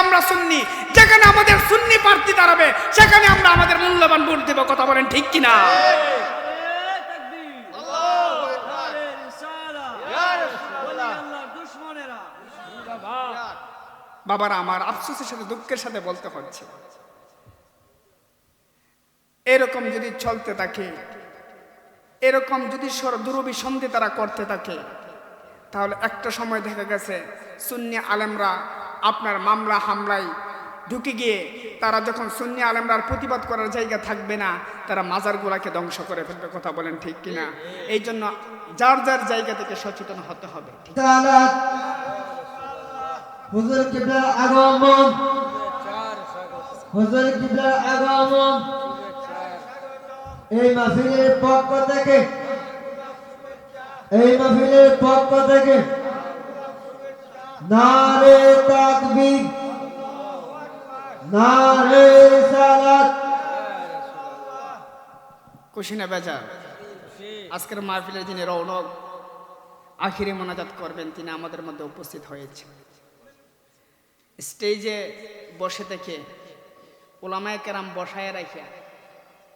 আমরা সুন্নি, যেখানে আমাদের সুন্নি প্রার্থী দাঁড়াবে সেখানে আমরা আমাদের মূল্যবান ভোট দেব। কথা বলেন ঠিক কিনা? বাবারা আমার, আফসোসের সাথে দুঃখের সাথে বলতে হচ্ছে, এরকম যদি চলতে থাকে, এরকম যদি দুরভিসন্ধি তারা করতে থাকে, তাহলে একটা সময় দেখা গেছে সুন্নি আলেমরা আপনার মামলা হামলায় ঢুকে গিয়ে তারা যখন সুন্নি আলেমরার প্রতিবাদ করার জায়গা থাকবে না, তারা মাজারগুলাকে ধ্বংস করে ফেলবে। কথা বলেন ঠিক কিনা? এই জন্য যার যার জায়গা থেকে সচেতন হতে হবে। হুজুর কিবলা আগমন, হুজুর কিবলা আগমন। এই মাহফিলের পক্ষ থেকে, এই মাহফিলের পক্ষ থেকে নারে তাকবীর, নারে সালাত। কুশিনা বেজার আজকের মাহফিলের যিনি রৌনক আখিরি মোনাজাত করবেন তিনি আমাদের মধ্যে উপস্থিত হয়েছে। স্টেজে বসে থেকে উলামায়ে কেরাম বসায় রাখে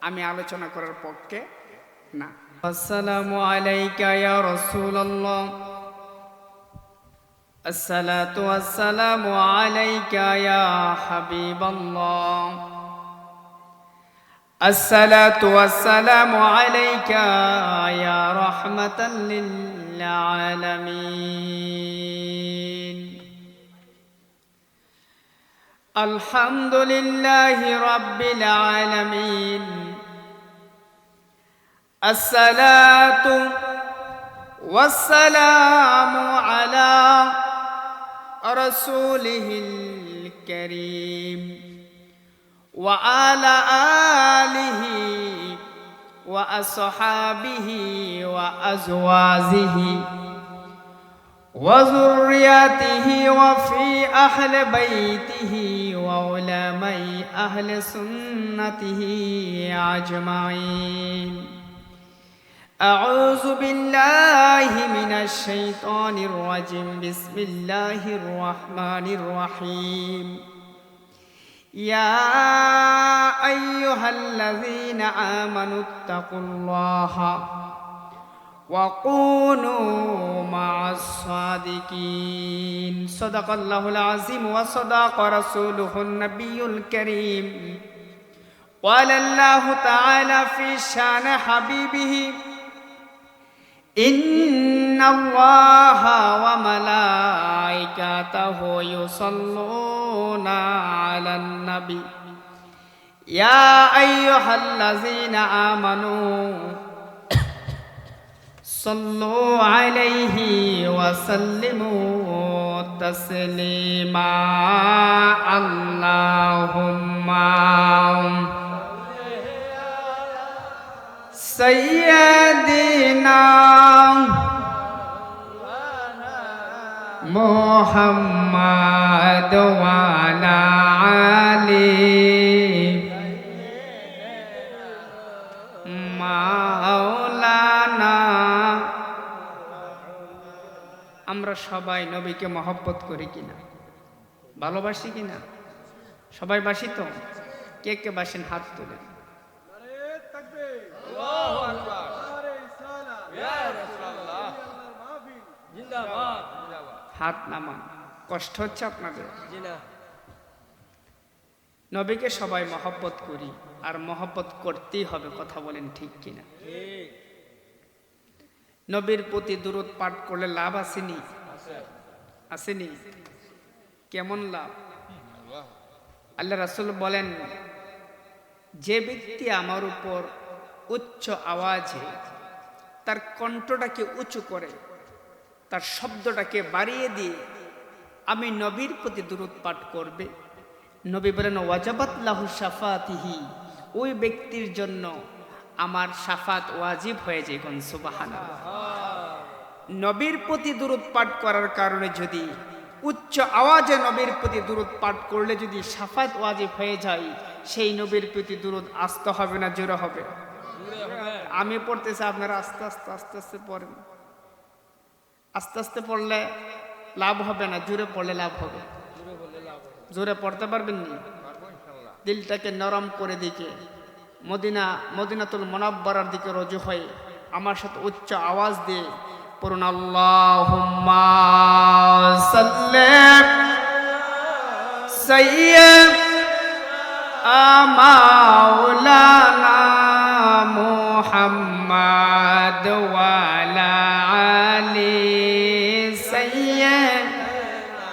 আমি আলোচনা করার পক্ষে না। আসসালামু আলাইকা ইয়া রাসূলুল্লাহ, আসসালাতু ওয়াসসালামু আলাইকা ইয়া হাবিবাল্লাহ, আসসালাতু ওয়াসসালামু আলাইকা ইয়া রাহমাতাল লিল আলামিন। আলহামদুলিল্লাহি রাব্বিল আলামিন। আসসালাতু ওয়াসসালামু আলা রাসূলিহিল কারীম ওয়া আলা আলিহি ওয়া আসহাবিহি ওয়া আজওয়াজিহি ওয়া যুররিয়াতিহি ওয়া ফি আহলি বাইতিহি ওয়া উলামাই আহলি সুন্নাতিহি আজমাইন। أعوذ بالله من الشيطان الرجيم. بسم الله الرحمن الرحيم. يا أيها الذين آمنوا اتقوا الله وكونوا مع الصادقين. صدق الله العظيم وصدق رسوله النبي الكريم. قال الله تعالى في شان حبيبه إن الله وملائكته يصلون على النبي يا أيها الذين آمنوا صلوا عليه وسلموا تسليما. اللهم سيدنا محمد وعلى آله মাওলানা। আমরা সবাই নবীকে মহব্বত করি কিনা, ভালোবাসি কিনা? সবাই বাসি তো? কে কে বাসেন হাত তুলেন। হাত নামান, কষ্ট হচ্ছে আপনাদের? নবীকে সবাই মহব্বত করি, আর মহব্বত করতেই হবে। কথা বলেন ঠিক কিনা? নবীর প্রতি দুরূদ পাঠ করলে লাভ আসেনি? আসেনি? কেমন লাভ? আল্লাহ রাসূল বলেন, যে ব্যক্তি আমার উপর উচ্চ আওয়াজে তার কণ্ঠটাকে উঁচু করে, তার শব্দটাকে বাড়িয়ে দিয়ে আমি নবীর প্রতি দুরূদ পাঠ করবে, নবী বলেন ওয়াজাবাত লাহু শাফাতিহি, ওই ব্যক্তির জন্য আমার শাফাত ওয়াজিব হয়ে যায়। কোন সুবহানাল্লাহ। নবীর প্রতি দুরূদ পাঠ করার কারণে, যদি উচ্চ আওয়াজে নবীর প্রতি দুরূদ পাঠ করলে যদি শাফাত ওয়াজিব হয়ে যায়, সেই নবীর প্রতি দুরূদ আসতে হবে না জোরে হবে? আমি পড়তেছি, আপনারা আস্তে আস্তে আস্তে আস্তে পড়েন। আস্তে আস্তে পড়লে লাভ হবে না, জোরে পড়লে লাভ হবে। জোরে পড়তে পারবেন নি? দিলটাকে নরম করে দিকে মদিনাতুল মুনাব্বারার দিকে রুজু হয়ে আমার সাথে উচ্চ আওয়াজ দিয়ে পড়ুন আল্লাহুম্মা সাল্লি সাইয়্যিদা মাওলানা মুহাম্মাদ ওয়া আলা আলি সাইয়্যিদা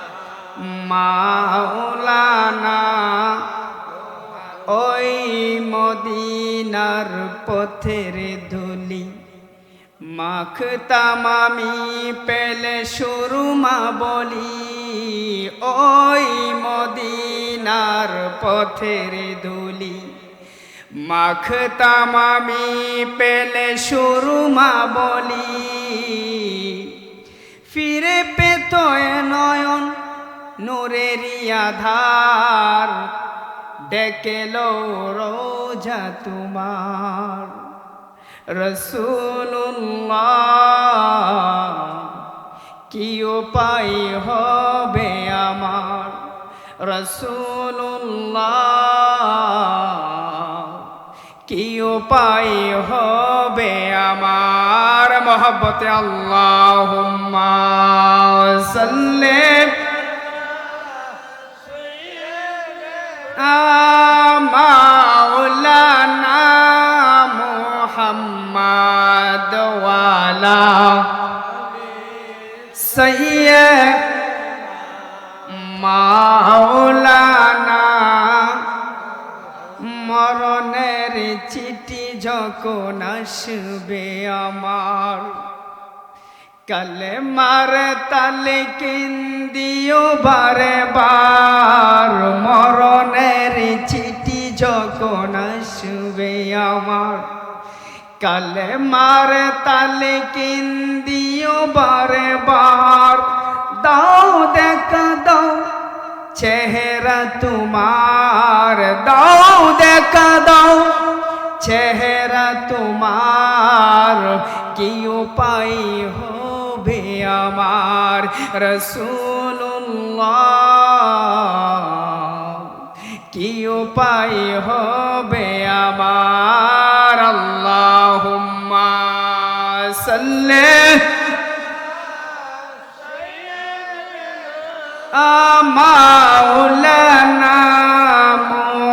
মাওলানা। ওই মদিনার পথের ধুলি মাখতাম আমি পেলে সুরমা বলি, ওই মদিনার পথের ধুলি মাখতাম আমি পেলে সুরমা বলি। ফিরে পেত এ নয়ন নূরেরই আধার, ডেকেলো রোজা তোমার রাসূলুল্লাহ। কি উপায় হবে আমার রাসূলুল্লাহ, কি উপায় হবে আমার মহব্বতে আল্লাহুম্মা সাল্লি মাওলানা মুহাম্মাদ ওয়া আলা সাইয়্যিদা মাওলানা। মরণের চিঠি যখন আসবে আমার, কালেমার তালিকিন দিও বারে বার। মরণের চিঠি যখন আসবে আমার, কালেমার তালিকিন দিও বারে বার। দাও দেখা দাও চেহারা তোমার, দাও দেখা দাও চেহারা তোমার। কি উপায় হবে আমার রাসূলুল্লাহ, কি উপায় হবে আমার। আল্লাহুম্মা সাল্লি মাওলানা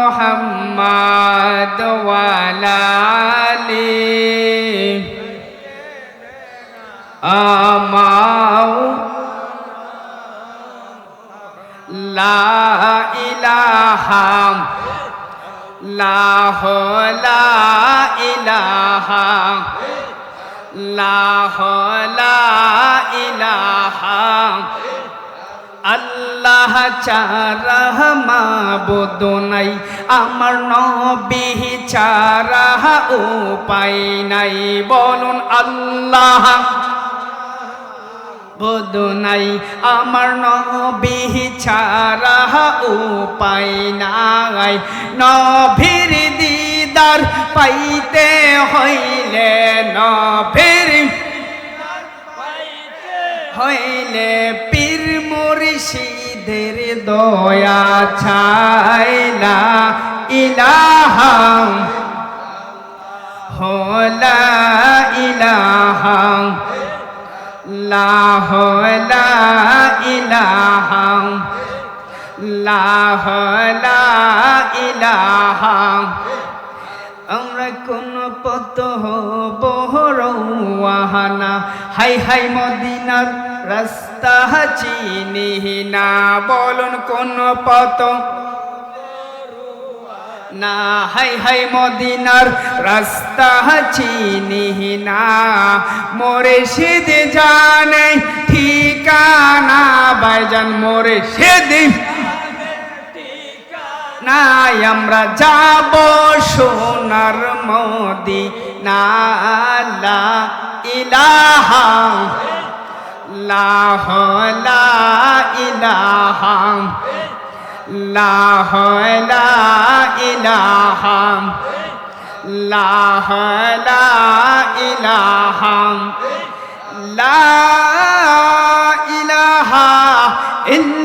মুহাম্মাদ ওয়া আলা আলি লা ইলাহা লাহ লা ইলাহা লাহ লা ইলাহা আল্লাহ ছাড়া মাবুদ নাই, আমার নবী ছাড়া উপায় নাই। বলুন আল্লাহ মাবুদ নাই, আমার নবী ছাড়া উপায় নাই। নবীর দিদার পাইতে হইলে, নবীর হইলে পীর মুর্শিদের দয়া ছাইলা ইলাহা লা ইলাহা লাহ লা ইলাহা লাহ লা ইলাহা। আমরা কোন পথ হব রওয়ানা, হাই হাই মদিনার রাস্তা চিনি না। বলুন কোন পথ না, হাই হাই মদিনার রাস্তা চিনি না। মুর্শিদ জানে ঠিকানা ভাইজান, মুর্শিদ নাই আমরা যাব সোনার মদিনা। লা ইলাহা লাহ লা ইলাহা লাহ লা ইলাহা লাহ লা ইলাহা লা ইলাহা ইল্লা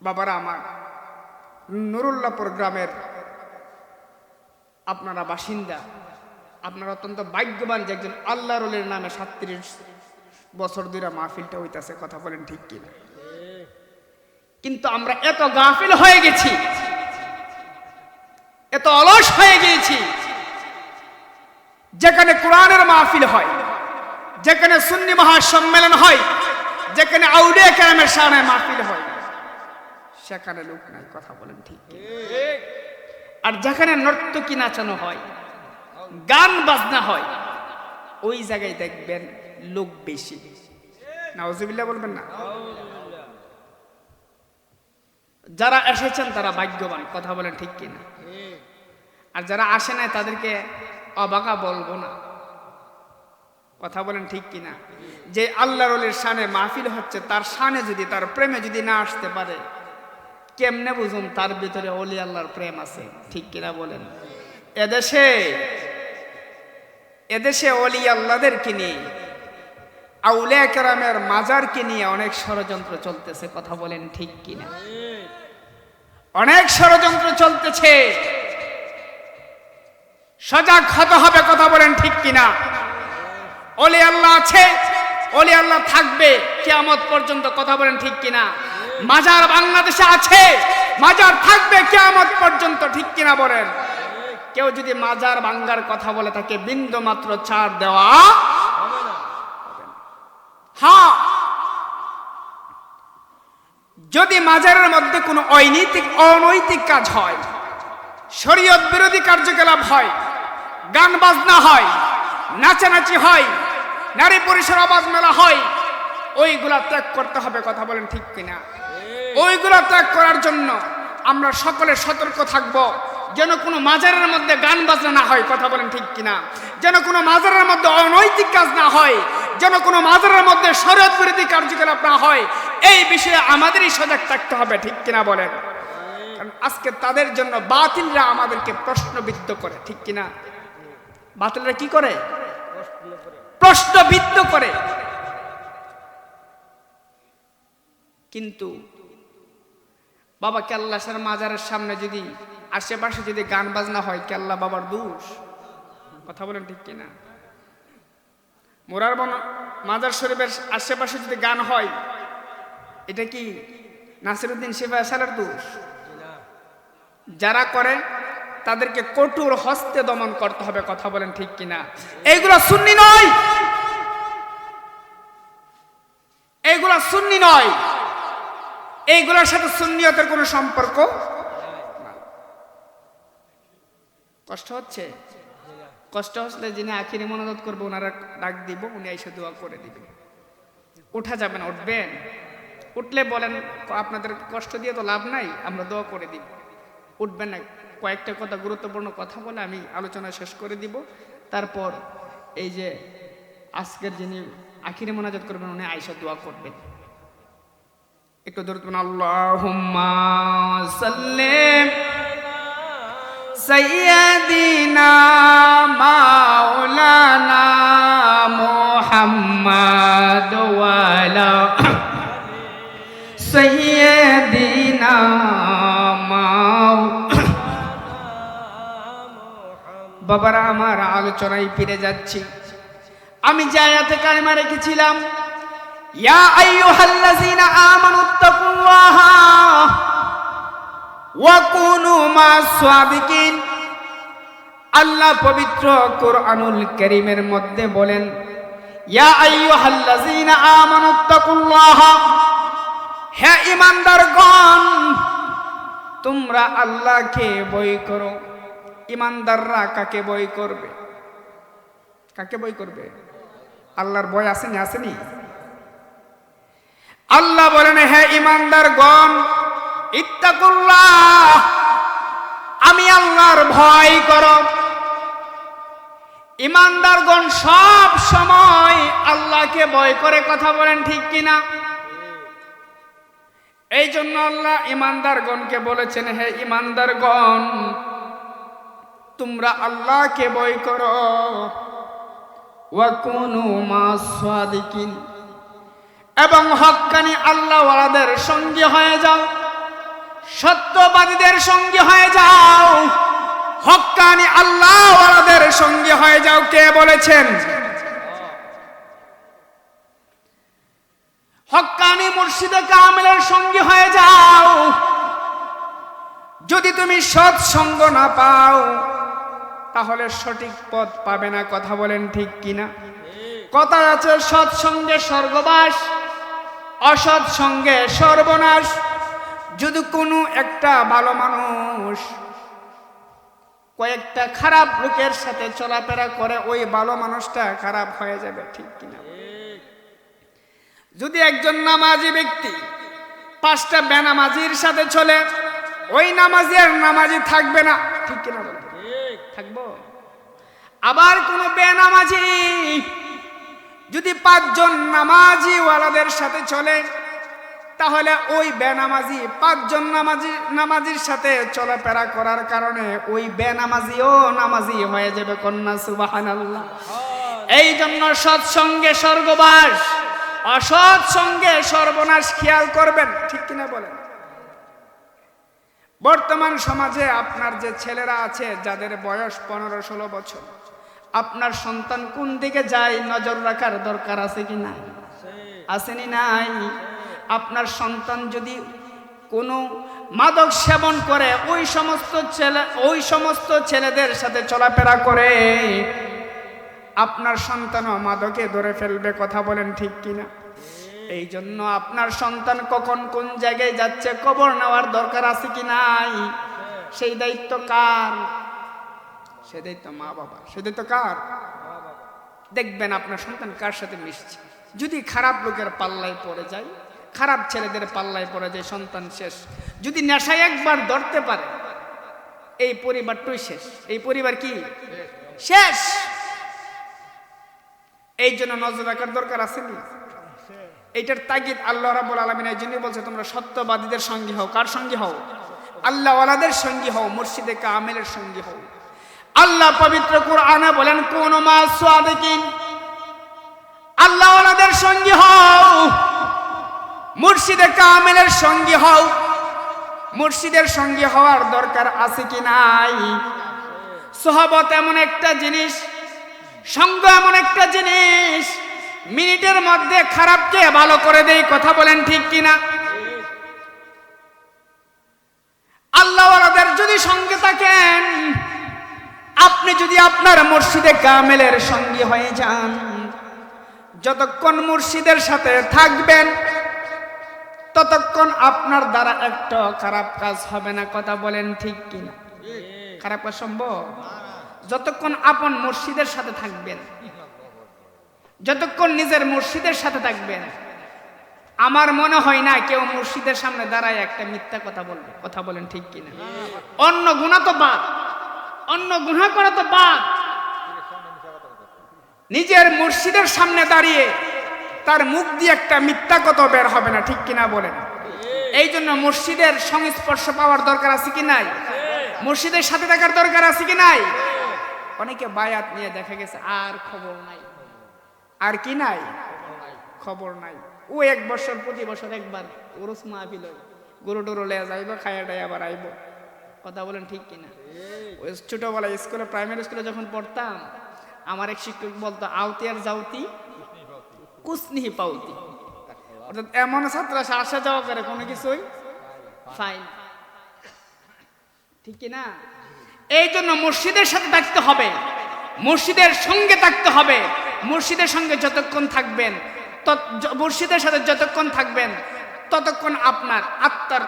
বাবারা আমার, নুরুল্লাহপুর গ্রামের আপনারা বাসিন্দা, আপনারা অত্যন্ত ভাগ্যবান যে একজন আল্লাহর ওলির নামে 37 বছর ধরে মাহফিলটা হইতাছে। কথা বলেন ঠিক কিনা? কিন্তু আমরা এত গাফিল হয়ে গেছি, এত অলস হয়ে গিয়েছি, যেখানে কোরআনের মাহফিল হয়, যেখানে সুন্নি মহাসম্মেলন হয়, যেখানে আউলিয়া কেরামের শানে মাহফিল হয়, সেখানে লোক নাই। কথা বলেন ঠিক কিনা? আর যেখানে নর্তকী নাচানো হয়, গান বাজনা হয়, ওই জায়গায় দেখবেন লোক বেশি। নাউজুবিল্লাহ বলবেন না? যারা এসেছেন তারা ভাগ্যবান। কথা বলেন ঠিক কিনা? আর যারা আসে নাই তাদেরকে অবাকা বলবো না। কথা বলেন ঠিক কিনা? যে আল্লাহর ওলির শানে মাহফিল হচ্ছে, তার শানে যদি, তার প্রেমে যদি না আসতে পারে, কেমনে বুঝুন তার ভিতরে ওলি আল্লাহর প্রেম আছে? ঠিক কিনা বলেন? এদেশে ওলি আল্লাহদেরকে নিয়ে, আউলিয়া কেরামের মাজারকে নিয়ে অনেক ষড়যন্ত্র চলতেছে। কথা বলেন ঠিক কিনা? অনেক ষড়যন্ত্র চলতেছে, সজাগ হতে হবে। কথা বলেন ঠিক কিনা? ওলি আল্লাহ আছে, ওলি আল্লাহ থাকবে কিয়ামত পর্যন্ত। কথা বলেন ঠিক কিনা? মাজার বাংলাদেশে আছে, মাজার থাকবে কিয়ামত পর্যন্ত। ঠিক কিনা বলেন? কেউ যদি মাজার ভাঙ্গার কথা বলে তাকে বিন্দু মাত্র ছাড় দেওয়া হবে না। হ্যাঁ, যদি মাজারের মধ্যে কোনো অনৈতিক কাজ হয়, শরীয়ত বিরোধী কার্যকলাপ হয়, গান বাজনা হয়, নাচানাচি হয়, নারী পুরুষের অবাধ মেলা হয়, ওইগুলা ত্যাগ করতে হবে। কথা বলেন ঠিক কিনা? ওইগুলা ত্যাগ করার জন্য আমরা সকলে সতর্ক থাকব, যেন কোনো মাজারের মধ্যে গান বাজনা না হয়। কথা বলেন ঠিক কিনা? যেন কোনো মাজারের মধ্যে অনৈতিক কাজ না হয়, যেন কোনো মাজারের মধ্যে শরীয়ত বিরোধী কার্যকলাপ না হয়। এই বিষয়ে আমাদেরই সজাগ থাকতে হবে। ঠিক কিনা বলেন? কারণ আজকে তাদের জন্য বাতিলরা আমাদেরকে প্রশ্নবিদ্ধ করে। ঠিক কিনা? বাতিলরা কি করে? প্রশ্নবিদ্ধ করে। কিন্তু বাবা, কেল্লাসের মাজারের সামনে যদি, আশেপাশে যদি গান বাজনা হয়, কেল্লা বাবার দোষ। কথা বলেন ঠিক কিনা? মোরার মাজার শরীফের আশেপাশে যদি গান হয়, এটা কি নাসিরউদ্দিন শিফায়ে সালের দোষ? যারা করে তাদেরকে কঠোর হস্তে দমন করতে হবে। কথা বলেন ঠিক কিনা? এইগুলা সুন্নি নয়, এইগুলা সুন্নি নয়, এইগুলোর সাথে সুন্নিয়তের কোনো সম্পর্ক। কষ্ট হচ্ছে? কষ্ট হচ্ছে যিনি আখিরি মোনাজাত করবো ওনারা ডাক দিব, উনি এসে দোয়া করে দিবেন। উঠা যাবে না? উঠবেন? উঠলে বলেন আপনাদের কষ্ট দিয়ে তো লাভ নাই, আমরা দোয়া করে দিব। উঠবেন না? কয়েকটা কথা, গুরুত্বপূর্ণ কথা বলে আমি আলোচনা শেষ করে দিব। তারপর এই যে আজকের যিনি আখিরি মোনাজাত করবেন উনি আয়েশা দোয়া করবেন। একটু দরুদ পড়ুন। আল্লাহুম্মা সাল্লি সাইয়্যিদিনা মাওলানা মুহাম্মাদ ওয়া আলা সাইয়্যিদিনা বাবারা আমার, আলোচনায় ফিরে যাচ্ছি। আমি যে আয়াতে কারিমা রেখেছিলাম, ইয়া আইয়ুহাল্লাযীনা আমানুত্তাকুল্লাহা ওয়া কুনু মা'আস সাদিকিন। আল্লাহ পবিত্র কোরআনুল কারীমের মধ্যে বলেন, ইয়া আইয়ুহাল্লাযীনা আমানুত্তাকুল্লাহা, হে ঈমানদারগণ তোমরা আল্লাহকে ভয় করো। ঈমানদাররা কাকে ভয় করবে? কাকে ভয় করবে? আল্লাহর ভয় আসেনি? আসেনি? আল্লাহ বলেন, হে ঈমানদারগণ ইত্তাকুল্লাহ, আমি আল্লাহর ভয় করো। ঈমানদারগণ সব সময় আল্লাহকে ভয় করে। কথা বলেন ঠিক কিনা? এই জন্য আল্লাহ ঈমানদারগণকে বলেছেন, হে ঈমানদারগণ তোমরা আল্লাহকে ভয় করো। ওয়া কুনু মা'আস সাদিকিন, এবং হক্কানি আল্লাহওয়ালাদের সঙ্গে হয়ে যাও। সত্যবাদীদের সঙ্গে হয়ে যাও, হক্কানি আল্লাহওয়ালাদের সঙ্গে হয়ে যাও। কে বলেছেন? হক্কানি মুর্শিদে কামেলের সঙ্গে হয়ে যাও। যদি তুমি সৎ সঙ্গ না পাও তাহলে সঠিক পথ পাবে না। কথা বলেন ঠিক কিনা? কথা আছে, সৎ সঙ্গে স্বর্গবাস, অসৎ সঙ্গে সর্বনাশ। যদি কোনো একটা ভালো মানুষ কয়েকটা খারাপ লোকের সাথে চলাফেরা করে, ওই ভালো মানুষটা খারাপ হয়ে যাবে। ঠিক কিনা? যদি একজন নামাজি ব্যক্তি 5টা বেনামাজির সাথে চলে, ওই নামাজি আর নামাজি থাকবে না। ঠিক কিনা বলেন? থাকবো। আবার কোন বেনামাজি যদি 5 জন নামাজি ওয়ালাদের সাথে চলে, তাহলে ওই বেনামাজি 5 জন নামাজির সাথে চলাফেরা করার কারণে ওই বেনামাজিও নামাজি হয়ে যাবে। কন্যা সুবহানাল্লাহ। এই জন্য সৎসঙ্গে স্বর্গবাস, অসৎ সঙ্গে সর্বনাশ। খেয়াল করবেন। ঠিক কিনা বলেন? বর্তমান সমাজে আপনার যে ছেলেরা আছে, যাদের বয়স 15-16 বছর, আপনার সন্তান কোন দিকে যায় নজর রাখার দরকার আছে কি না? আসেনি? নাই? আপনার সন্তান যদি কোনো মাদক সেবন করে, ওই সমস্ত ছেলেদের সাথে চলাফেরা করে, আপনার সন্তানও মাদকে ধরে ফেলবে। কথা বলেন ঠিক কিনা? এই জন্য আপনার সন্তান কখন কোন জায়গায় যাচ্ছে খবর নেওয়ার দরকার আছে কি নাই? সেই দায়িত্ব কার? সে দায়িত্ব মা বাবা। সে দায়িত্ব কার? দেখবেন আপনার সন্তান কার সাথে মিশছে। যদি খারাপ লোকের পাল্লায় পড়ে যায়, খারাপ ছেলেদের পাল্লায় পড়ে যায়, সন্তান শেষ। যদি নেশায় একবার ধরতে পারে, এই পরিবারটাই শেষ। এই পরিবার কি শেষ? এই জন্য নজর রাখার দরকার আছে নি? এইটার তাগিদ আল্লাহ রাব্বুল আলামিন এই জন্যই বলছে, তোমরা সত্যবাদীদের সঙ্গী হও। কার সঙ্গী হও? আল্লাহওয়ালাদের সঙ্গী হও, মুর্শিদে কামেলের সঙ্গী হও। আল্লাহ পবিত্র কুরআনে বলেন, কুনু মা সাদিকিন। আল্লাহওয়ালাদের সঙ্গী হও, মুর্শিদে কামেলের সঙ্গী হও। মুর্শিদের সঙ্গী হওয়ার দরকার আছে কি নাই? সোহবত এমন একটা জিনিস, সঙ্গ এমন একটা জিনিস, মিনিটের মধ্যে খারাপকে ভালো করে দেয়। কথা বলেন ঠিক কিনা? আল্লাহওয়ালাদের যদি সঙ্গে থাকেন, আপনি যদি আপনার মুর্শিদে কামেলের সঙ্গী হয়ে যান, যতক্ষণ মুর্শিদের সাথে থাকবেন ততক্ষণ আপনার দ্বারা একটা খারাপ কাজ হবে না। কথা বলেন ঠিক কিনা? খারাপ কাজ সম্ভব? যতক্ষণ আপন মুর্শিদের সাথে থাকবেন, যতক্ষণ নিজের মুর্শিদের সাথে থাকবেন, আমার মনে হয় না কেউ মুর্শিদের সামনে দাঁড়ায় একটা মিথ্যা কথা বলবে। কথা বলেন ঠিক কিনা? অন্য গুনাহ তো বাদ, অন্য গুনাহ করা তো বাদ, নিজের মুর্শিদের সামনে দাঁড়িয়ে তার মুখ দিয়ে একটা মিথ্যা কথা বের হবে না। ঠিক কিনা বলেন? এই জন্য মুর্শিদের সংস্পর্শ পাওয়ার দরকার আছে কি নাই? মুর্শিদের সাথে থাকার দরকার আছে কি নাই? অনেকে বায়াত নিয়ে দেখা গেছে আর খবর নাই। আর কি নাই? খবর নাই। ও 1 বছর প্রতি বছর একবার উরুস মাহফিল গরু টরু লয়ে যাইব, খায়াটাই আবার আইব। কথা বলেন ঠিক কিনা? ওই ছোটবেলায় স্কুলে, প্রাইমারি স্কুলে যখন পড়তাম, আমার এক শিক্ষক বলতো, আওতি আর যাওতি কুসনিহি পাউতি। অর্থাৎ এমন ছাত্র আসা যাওয়া করে কোনো কিছুই ফাইন। ঠিক কিনা? এই জন্য মুর্শিদের সাথে থাকতে হবে, মুর্শিদের সঙ্গে থাকতে হবে। মুর্শিদের সঙ্গে যতক্ষণ থাকবেন, মুর্শিদের সাথে যতক্ষণ থাকবেন, ততক্ষণ আপনার আত্মার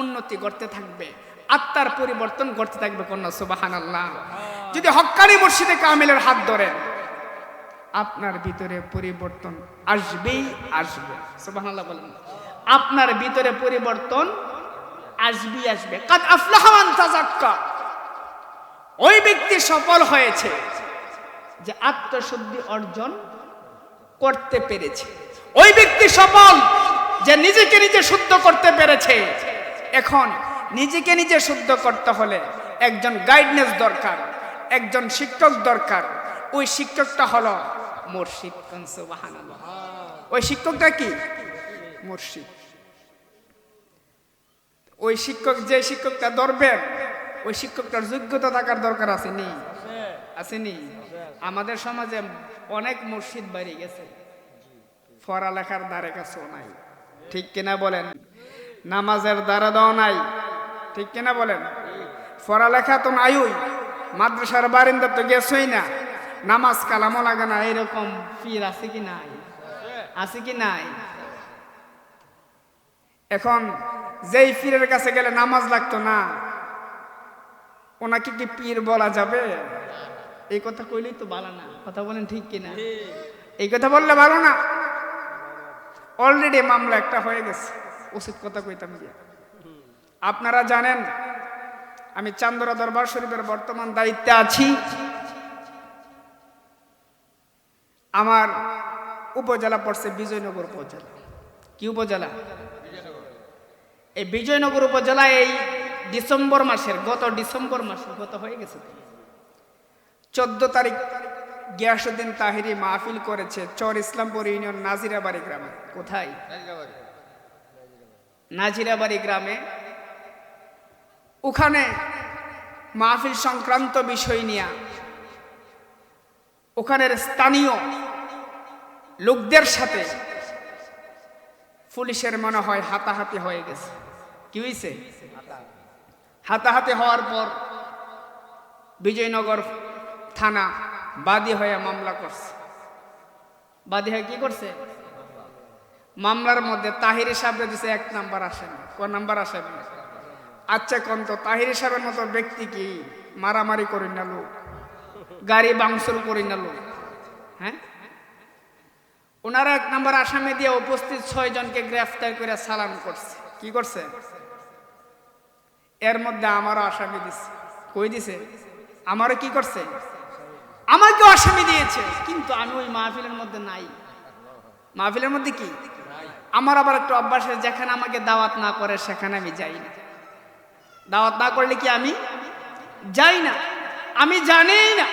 উন্নতি করতে থাকবে, আত্মার পরিবর্তন করতে থাকবে। কন্যা সুবহানাল্লাহ। যদি হক্কানি মুর্শিদে কামেলের হাত ধরেন, আপনার ভিতরে পরিবর্তন আসবেই আসবে। সুবহানাল্লাহ বলেন। আপনার ভিতরে পরিবর্তন আসবেই আসবে। কাদ আফলাহা মান তাযাক্কা। ওই ব্যক্তি সফল হয়েছে যে আত্মশুদ্ধি অর্জন করতে পেরেছে। ওই ব্যক্তি সফল যে নিজেকে নিজে শুদ্ধ করতে পেরেছে। এখন নিজেকে নিজে শুদ্ধ করতে হলে একজন গাইডনেস দরকার, একজন শিক্ষক দরকার। ওই শিক্ষকটা হলো মুর্শিদ। সুবহানাল্লাহ। ওই শিক্ষকটা কি? মুর্শিদ। ওই শিক্ষক যে শিক্ষকটা ধরবেন ওই শিক্ষকটার যোগ্যতা থাকার দরকার আসেনি? আসেনি? আমাদের সমাজে অনেক মসজিদ বাড়ি গেছে, পড়ালেখার দ্বারে কাছেও নাই, ঠিক কিনা বলেন? নামাজের দ্বারা দাও নাই, ঠিক কিনা বলেন? পড়ালেখা তো নাইই, মাদ্রাসার বারিন্দা তো গেছই না, নামাজ কালামও লাগে না, এরকম পীর আছে কি নাই? আছে কি নাই? এখন যেই পীরের কাছে গেলে নামাজ লাগতো না, ওনাকে কি পীর বলা যাবে? এই কথা কইলেই তো ভালো না, কথা বলেন ঠিক কিনা? এই কথা বললে ভালো না। অলরেডি মামলা একটা হয়ে গেছে, উচিত কথা কইতাম গিয়া। আপনারা জানেন আমি চান্দরা দরবার শরীফের বর্তমান দায়িত্বে আছি। আমার উপজেলা পড়ছে বিজয়নগর উপজেলা। কি উপজেলা? এই বিজয়নগর উপজেলা এই ডিসেম্বর মাসের, গত ডিসেম্বর মাসের, গত হয়ে গেছে 14 তারিখ গিয়াসউদ্দিন তাহিরি মাহফিল করেছে চর ইসলামপুর ইউনিয়ন নাজিরাবাড়ি গ্রামে। কোথায়? নাজিরাবাড়ি গ্রামে। ওখানে মাহফিল সংক্রান্ত বিষয় নিয়ে ওখানের স্থানীয় লোকদের সাথে পুলিশের মনে হয় হাতাহাতি হয়ে গেছে। কি হয়েছে? হাতাহাতি হওয়ার পর বিজয়নগর থানা বাদী হয়ে মামলা করছে। বাদী হয়ে কি করছে? মামলার মধ্যে তাহিরি সাহেব দিছে 1 নাম্বার আসামি। কোন নাম্বার আসামি? আচ্ছা কোন তো তাহিরি সাহেবের মতো ব্যক্তি কি মারামারি করি না লোক, গাড়ি ভাঙচুর করি না লোক? হ্যাঁ, ওনারা 1 নাম্বার আসামি দিয়ে উপস্থিত 6 জনকে গ্রেফতার করে চালান করছে। কি করছে? এর মধ্যে আমারও আসামি দিছে। কই দিছে? আমারও কি করছে? আমাকেও আসামি দিয়েছে, কিন্তু আমি ওই মাহফিলের মধ্যে নাই। মাহফিলের মধ্যে কি? আমার আবার একটা অভ্যাস আছে, যেখানে আমাকে দাওয়াত না করে সেখানে আমি যাই না। দাওয়াত না করলে কি আমি যাই না? আমি জানিই না,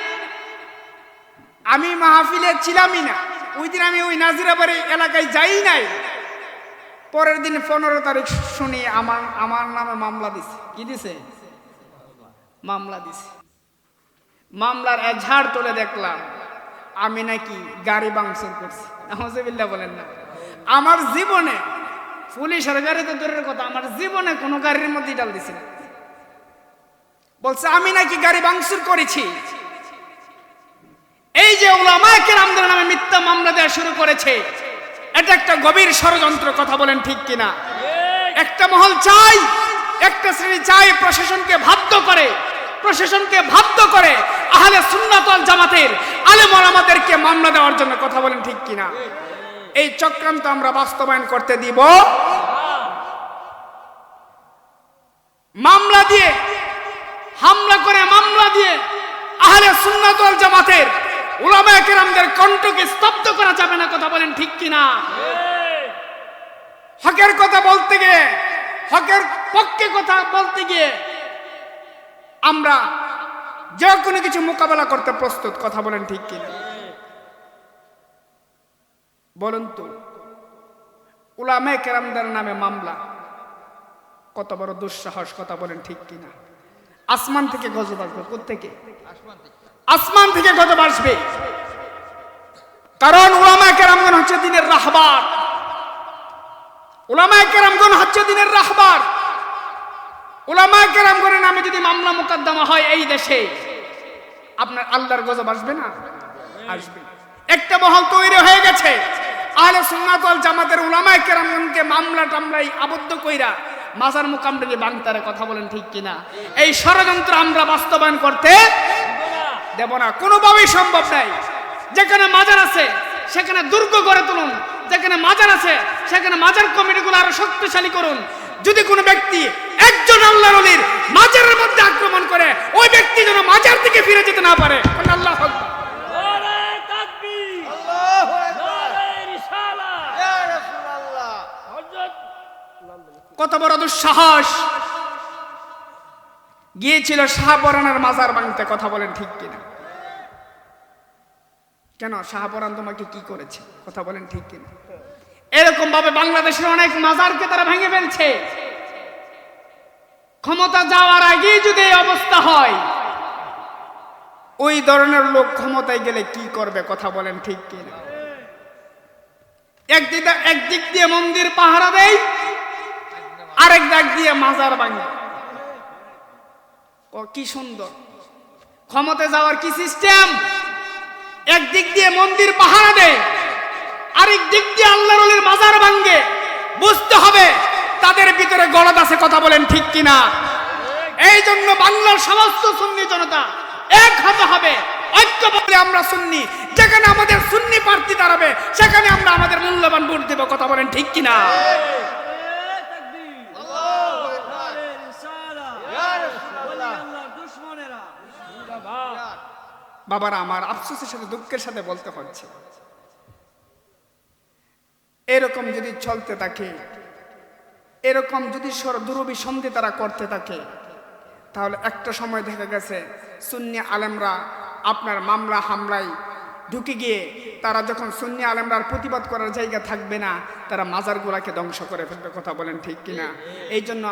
আমি মাহফিলে ছিলামই না। ওই দিন আমি ওই নাজিরাবাড়ি এলাকায় যাই নাই। পরের দিন 15 তারিখ শুনি আমার নামে মামলা দিছে। কি দিছে? মামলা দিছে। মামলার এজাহার তুলে দেখলাম আমি নাকি গাড়ি ভাঙচুর করছি। আউযুবিল্লাহ বলেন না। আমার জীবনে, পুলিশের গাড়িতে দূরের কথা, আমার জীবনে কোনো গাড়ির মধ্যে ডাল দিছি না। বলছে আমি নাকি গাড়ি ভাঙচুর করেছি। এই যে উলামায়ে কেরামদের নামে মিথ্যা মামলা দেওয়া শুরু করেছে, এটা একটা গভীর ষড়যন্ত্র। কথা বলেন ঠিক কিনা? একটা মহল চাই, একটা শ্রেণী চাই প্রশাসনকে বাধ্য করে আহলে সুন্নাত ওয়াল জামাতের আলেম ওলামাদেরকে মামলা দেওয়ার জন্য। কথা বলেন ঠিক কিনা? এই চক্রান্ত আমরা বাস্তবায়ন করতে দিব। মামলা দিয়ে, হামলা করে মামলা দিয়ে আহলে সুন্নাত ওয়াল জামাতের উলামায়ে কেরামদের কণ্ঠকে স্তব্ধ করা যাবে না। কথা বলেন ঠিক কিনা? হকের কথা বলতে গিয়ে, হকের পক্ষে কথা বলতে গিয়ে আমরা যে কোনো কিছু মোকাবেলা করতে প্রস্তুত। কথা বলেন ঠিক কিনা? বলুন তো, উলামায়ে কেরামদের নামে মামলা কত বড় দুঃসাহস। কথা বলেন ঠিক কিনা? আসমান থেকে গজব আসবে। কোত্থেকে? আসমান থেকে গজব আসবে। কারণ উলামায়ে কেরামগণ হচ্ছে দ্বীনের রাহবার। উলামায়ে কেরামগণ হচ্ছে দ্বীনের রাহবার। উলামায়ে কেরামগণের নামে যদি মামলা মোকদ্দমা হয় এই দেশে, আপনার আল্লাহর গজব আসবে না? আসবে। একটা মহল তৈরি হয়ে গেছে, আহলে সুন্নাত ওয়াল জামাতের উলামায়ে কেরামগণকে মামলা টামলাই আবদ্ধ কইরা মাজার মুকামটাকে বাংতারে। কথা বলেন ঠিক কিনা? এই ষড়যন্ত্র আমরা বাস্তবায়ন করতে দেব না, কোনোভাবেই সম্ভব নাই। যেখানে মাজার আছে সেখানে দুর্গ গড়ে তুলুন, যেখানে মাজার আছে সেখানে মাজার কমিটিগুলো আরো শক্তিশালী করুন। যদি কোনো ব্যক্তি একজন আল্লাহর ওলির মাজারের মধ্যে আক্রমণ করে, ওই ব্যক্তি যেন মাজার থেকে ফিরে যেতে না পারে। আল্লাহু আকবার। নারে তাকবীর, আল্লাহু আকবার, নারে রিসালাত, ইয়া রাসূলুল্লাহ। হযরত কত বড় দুঃসাহস! গিয়েছিল শাহপরানের মাজার ভাঙতে। কথা বলেন ঠিক কিনা? কেন? শাহপরান তোমাকে কি করেছে? কথা বলেন ঠিক কিনা? এরকম ভাবে বাংলাদেশের অনেক মাজারকে তারা ভেঙে ফেলছে। ক্ষমতা যাওয়ার আগেই যদি এই অবস্থা হয়, ওই ধরনের লোক ক্ষমতায় গেলে কি করবে? কথা বলেন ঠিক কিনা? একদিক দিয়ে মন্দির পাহারা দেয়, আরেক দিক দিয়ে মাজার ভাঙে। কি সুন্দর ক্ষমতায় যাওয়ার কি সিস্টেম! একদিক দিয়ে মন্দির পাহারা দেয়, আরেক দিক দিয়ে আল্লাহর ওলির মাজার ভাঙে। বুঝতে হবে তাদের ভিতরে গলদ আছে। কথা বলেন ঠিক কিনা? এই জন্য বাংলার সমস্ত সুন্নি জনতা এক হতে হবে, ঐক্য বলে আমরা সুন্নি। যেখানে আমাদের সুন্নি প্রার্থী দাঁড়াবে সেখানে আমরা আমাদের মূল্যবান ভোট দেব। কথা বলেন ঠিক কিনা? বাবারা আমার, আফসোসের সাথে দুঃখের সাথে বলতে হচ্ছে, এরকম যদি চলতে থাকে, এরকম যদি দুরভিসন্ধি তারা করতে থাকে, তাহলে একটা সময় দেখা গেছে সুন্নি আলেমরা আপনার মামলা হামলায় ঢুকে গিয়ে তারা যখন সুন্নি আলেমরার প্রতিবাদ করার জায়গা থাকবে না, তারা মাজারগুলাকে ধ্বংস করে ফেলবে। কথা বলেন ঠিক কিনা? এই জন্য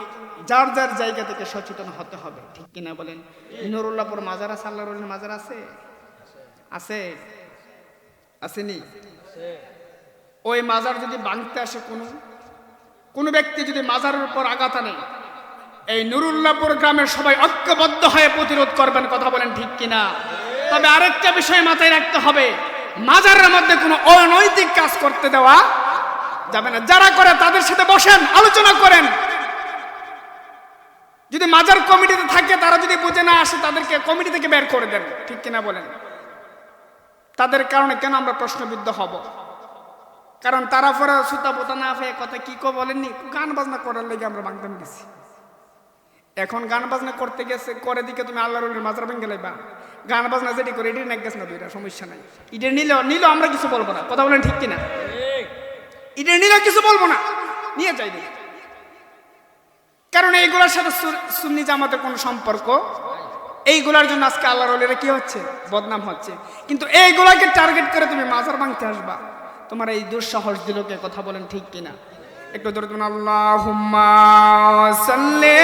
যার যার জায়গা থেকে সচেতন হতে হবে। ঠিক কিনা বলেন? নুরুল্লাহপুর মাজার আছে, আল্লাহর ওলির মাজার আছে, আছে আসেনি? ওই মাজার যদি ভাঙতে আসে কোনো ব্যক্তি যদি মাজারের উপর আঘাত আনে, এই নুরুল্লাহপুর গ্রামের সবাই ঐক্যবদ্ধ হয়ে প্রতিরোধ করবেন। কথা বলেন ঠিক কিনা? তবে আরেকটা বিষয় মাথায় রাখতে হবে, মাজারের মধ্যে কোনো অনৈতিক কাজ করতে দেওয়া যাবে না। যারা করে তাদের সাথে বসেন, আলোচনা করেন। যদি মাজার কমিটিতে থাকে, তারা যদি বুঝে না আসে, তাদেরকে কমিটি থেকে বের করে দেন। ঠিক কিনা বলেন? তাদের কারণে কেন আমরা প্রশ্নবিদ্ধ হব? কারণ তারা পরে সুতা পোতা না হয়ে কথা কি বলেননি, গান বাজনা করার লেগে আমরা বাংলাদেশ গেছি। এখন গান বাজনা করতে গেছে করে দিকে তুমি আল্লাহর ওলির মাজার ভেঙে লাইবা। গান বাজনা যেটি করে এটি নেক গেছে না, দুইটা সমস্যা নাই। ইডে নিল আমরা কিছু বলবো না। কথা বলেন ঠিক কিনা? ইডে নিলেও কিছু বলবো না, নিয়ে যাই দিকে। কারণ এইগুলোর সাথে সুন্নি জামাতের কোনো সম্পর্ক, এইগুলার জন্য আজকে আল্লাহর ওলিরা কি হচ্ছে? বদনাম হচ্ছে। কিন্তু এইগুলাকে টার্গেট করে তুমি মাজার ভাঙতে আসবা, তোমার এই দুঃসাহস দিল কে? কথা বলেন ঠিক কিনা? একটু ধরে তুমি আল্লাহুম্মা সাল্লি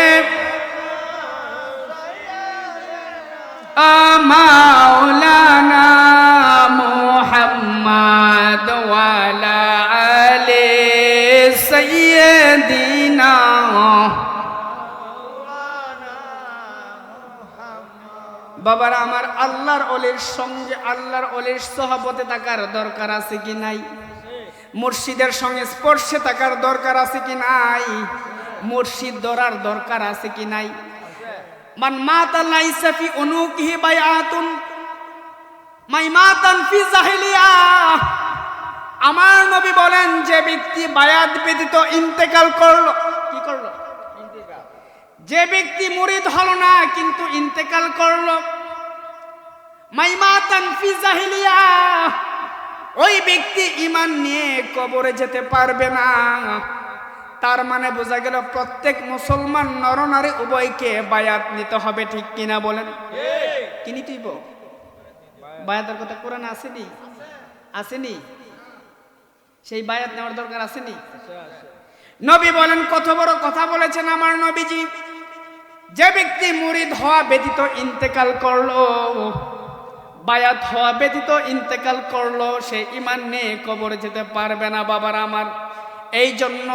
মাওলানা মুহাম্মদ ওয়া আলা আলি সাইয়্যিদিনা। বাবারা আমার, আল্লাহর ওলির সঙ্গে আল্লাহর ওলির সহবতে থাকার দরকার আছে কি নাই? মুর্শিদের সঙ্গে স্পর্শে থাকার দরকার আছে কি নাই? মুর্শিদ ধরার দরকার আছে কি নাই? মান মাতা লাইসা ফি উনুকিহি বায়াতুন মাইমাতান ফি জাহিলিয়া। আমার নবী বলেন, যে ব্যক্তি বায়াত ব্যতীত ইন্তেকাল করলো, কি করলো? যে ব্যক্তি মুরিদ হলো না কিন্তু ইন্তেকাল করলো, মাইমাতান ফি জাহিলিয়া, ওই ব্যক্তি ঈমান নিয়ে কবরে যেতে পারবে না। তার মানে বোঝা গেল প্রত্যেক মুসলমান নরনারী উভয়কে বায়াত নিতে হবে। ঠিক কিনা বলেন? কি নিতেইব? বায়াতের কথা কোরআনে আসেনি? আসেনি? সেই বায়াত নেওয়ার দরকার আসেনি? নবী বলেন, কত বড় কথা বলেছেন আমার নবীজি। যে ব্যক্তি মুরিদ হওয়া ব্যতীত ইন্তেকাল করলো, বায়াত হওয়া ব্যতীত ইন্তেকাল করলো, সে ঈমান নিয়ে কবরে যেতে পারবে না। বাবার আমার, এই জন্য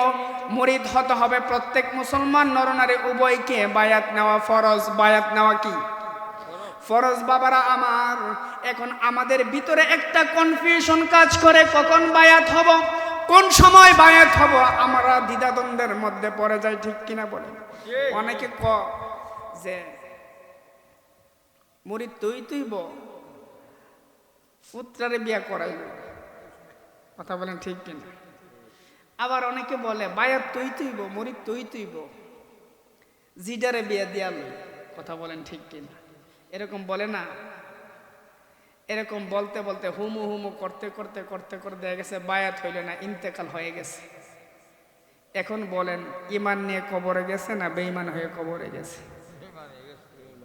মুরিদ হতে হবে প্রত্যেক মুসলমান নরনারী উভয়কে বায়াত নেওয়া ফরজ। বায়াত নেওয়া কি ফরজ বাবারা আমার। এখন আমাদের ভিতরে একটা কনফিউশন কাজ করে, কখন বায়াত হব, কোন সময় বায়াত হব, আমরা দ্বিধাদ্বন্দ্বের মধ্যে পড়ে যাই। ঠিক কিনা বলেন? অনেকে যে মুরিদ তুইব পুত্রারে বিয়া করাইল। কথা বলেন ঠিক কিনা? আবার অনেকে বলে বায়াত তুইব, মুরিদ তুইব, জিডারে বিয়া দিয়াল। কথা বলেন ঠিক কিনা? এরকম বলে না? এরকম বলতে বলতে হুমু হুমু করতে করতে করতে করতে দেখা গেছে বায়াত হইল না, ইন্তেকাল হয়ে গেছে। এখন বলেন, ঈমান নিয়ে কবরে গেছে না বেঈমান হয়ে কবরে গেছে?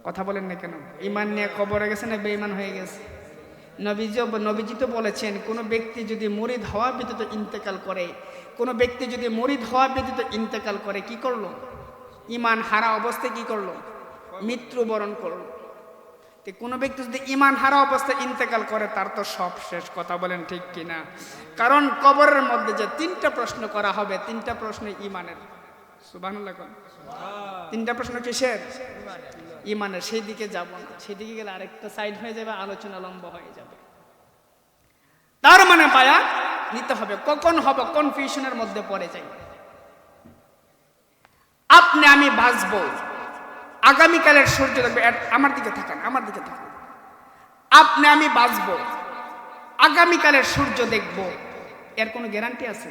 কথা বলেন না কেন? ঈমান নিয়ে কবরে গেছে না বেঈমান হয়ে গেছে? নবীজি তো বলেছেন, কোনো ব্যক্তি যদি মুরিদ হওয়া ব্যতীত ইন্তেকাল করে, কোনো ব্যক্তি যদি মুরিদ হওয়া ব্যতীত ইন্তেকাল করে, কি করলো? ইমান হারা অবস্থায় কি করলো? মৃত্যুবরণ করলো। তো কোনো ব্যক্তি যদি ইমান হারা অবস্থায় ইন্তেকাল করে তার তো সব শেষ। কথা বলেন ঠিক কিনা? কারণ কবরের মধ্যে যে 3টা প্রশ্ন করা হবে, 3টা প্রশ্ন ইমানের। সুবহানাল্লাহ। তিনটা প্রশ্ন কিসের? ইমানের। সেই দিকে যাব না, সেই দিকে গেলে আরেকটা সাইড হয়ে যাবে, আলোচনা লম্বা হয়ে যাবে। তার মানে বায়াত নিতে হবে। কখন হবে? কনফিউশনের মধ্যে পড়ে যাই। আপনি আমি বাঁচবো, আগামীকালের সূর্য দেখবে, আমার দিকে থাকেন, আমার দিকে থাকেন। আপনি আমি বাঁচবো, আগামীকালের সূর্য দেখব, এর কোনো গ্যারান্টি আছে?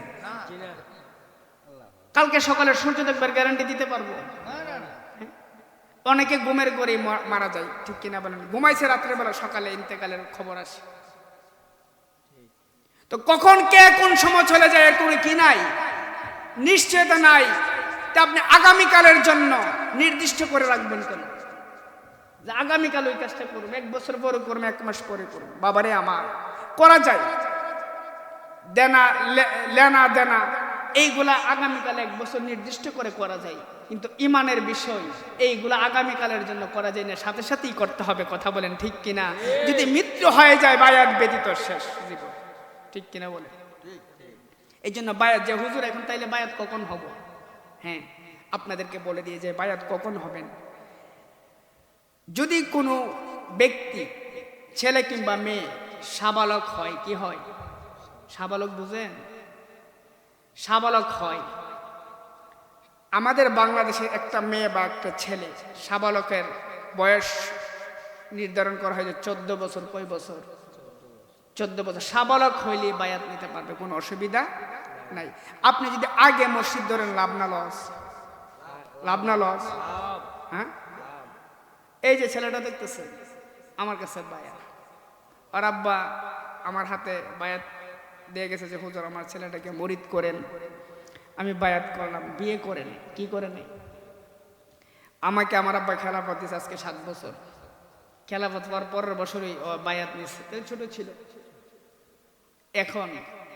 কালকে সকালের সূর্য দেখবার গ্যারান্টি দিতে পারবো? অনেকে ঘুমের ঘরেই মারা যায়, ঠিক কিনা বলেন? ঘুমাইছে রাত্রেবেলা, সকালে ইন্তেকালের খবর আসে। তো কখন কে কোন সময় চলে যায় এর কোনো কি নাই, নিশ্চয়তা নাই। তা আপনি আগামীকালের জন্য নির্দিষ্ট করে রাখবেন কেন যে আগামীকাল ওই কাজটা করবো, 1 বছর পরে করবো, 1 মাস পরে করবো? বাবারে আমার, করা যায়। দেনা লেনা দেনা এইগুলা আগামীকালে 1 বছর নির্দিষ্ট করে করা যায়, কিন্তু ইমানের বিষয় এইগুলা আগামীকালের জন্য করা যায় না, সাথে সাথেই করতে হবে। কথা বলেন ঠিক কিনা? যদি মৃত্যু হয়ে যায় বায়াত ব্যতীত শেষ জীবন, ঠিক কিনা বলে? এই জন্য বায়াত যে হুজুর এখন তাইলে বায়াত কখন হব? হ্যাঁ, আপনাদেরকে বলে দিয়ে যে বায়াত কখন হবেন। যদি কোনো ব্যক্তি, ছেলে কিংবা মেয়ে সাবালক হয়, কি হয়? সাবালক বুঝেন? সাবালক হয়। আমাদের বাংলাদেশে একটা মেয়ে বা একটা ছেলে সাবালকের বয়স নির্ধারণ করা হয় যে 14 বছর। কয় বছর? 14 বছর। সাবালক হইলে বায়াত নিতে পারবে, কোনো অসুবিধা নাই। আপনি যদি আগে মসজিদ ধরেন, লাভ না লস? লাভ না লস? হ্যাঁ, এই যে ছেলেটা দেখতেছেন আমার কাছে বায়াত, আর আব্বা আমার হাতে বায়াত দিয়ে গেছে যে হুজুর আমার ছেলেটাকে মুরিদ করেন। আমি বায়াত করলাম, বিয়ে করেন। কি করে নেই? আমাকে আমার আব্বা খেলাফত দিয়েছে আজকে 7 বছর। খেলাফত হওয়ার পরের বছরই বায়াত নিয়েছে, ছোট ছিল। এখন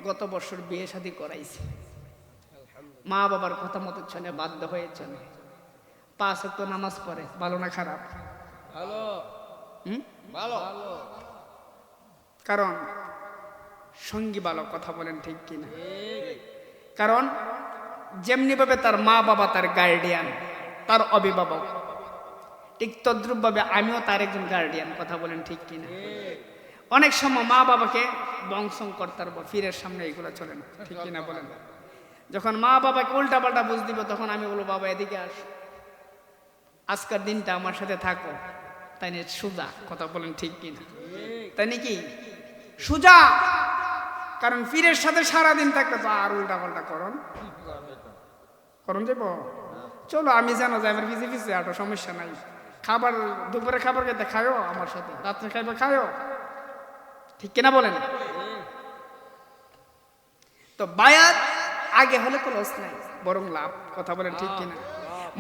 গত বছর বিয়ে শাদী করাইছে, মা বাবার কথা মতো চলে, বাধ্য হয়ে চলে। 5 ওয়াক্ত নামাজ পড়ে। ভালো না খারাপ? ভালো। ভালো। কারণ সঙ্গী ভালো। কথা বলেন ঠিক কিনা? কারণ যেমনি ভাবে তার মা বাবা তার গার্ডিয়ান, তার অভিভাবক, ঠিক তদ্রুপ ভাবে আমিও তার একজন গার্ডিয়ান। কথা বলেন ঠিক কিনা? অনেক সময় মা বাবাকে বংশং করতার ফিরের সামনে এগুলো চলে না, ঠিক কিনা বলেন? যখন মা বাবাকে উল্টা পাল্টা বুঝ দিব, তখন আমি বলবো বাবা এদিকে আস, আজকের দিনটা আমার সাথে থাকো। তাই না? সুজা। কথা বলেন ঠিক কিনা? তাই নাকি? সুজা। কারণ পীরের সাথে সারাদিন থাকতে তো আর উল্টা পাল্টা করণ যাব। চলো আমি জানো যে আমার পিছিয়ে পিছিয়ে আটো, সমস্যা নাই। খাবার দুপুরে খাবার খেতে খায়ও আমার সাথে, রাত্রে খাইবে খায়ও, ঠিক কিনা বলেন? তো বায়াত আগে হলে তো লস নাই, বরং লাভ। কথা বলেন ঠিক কিনা?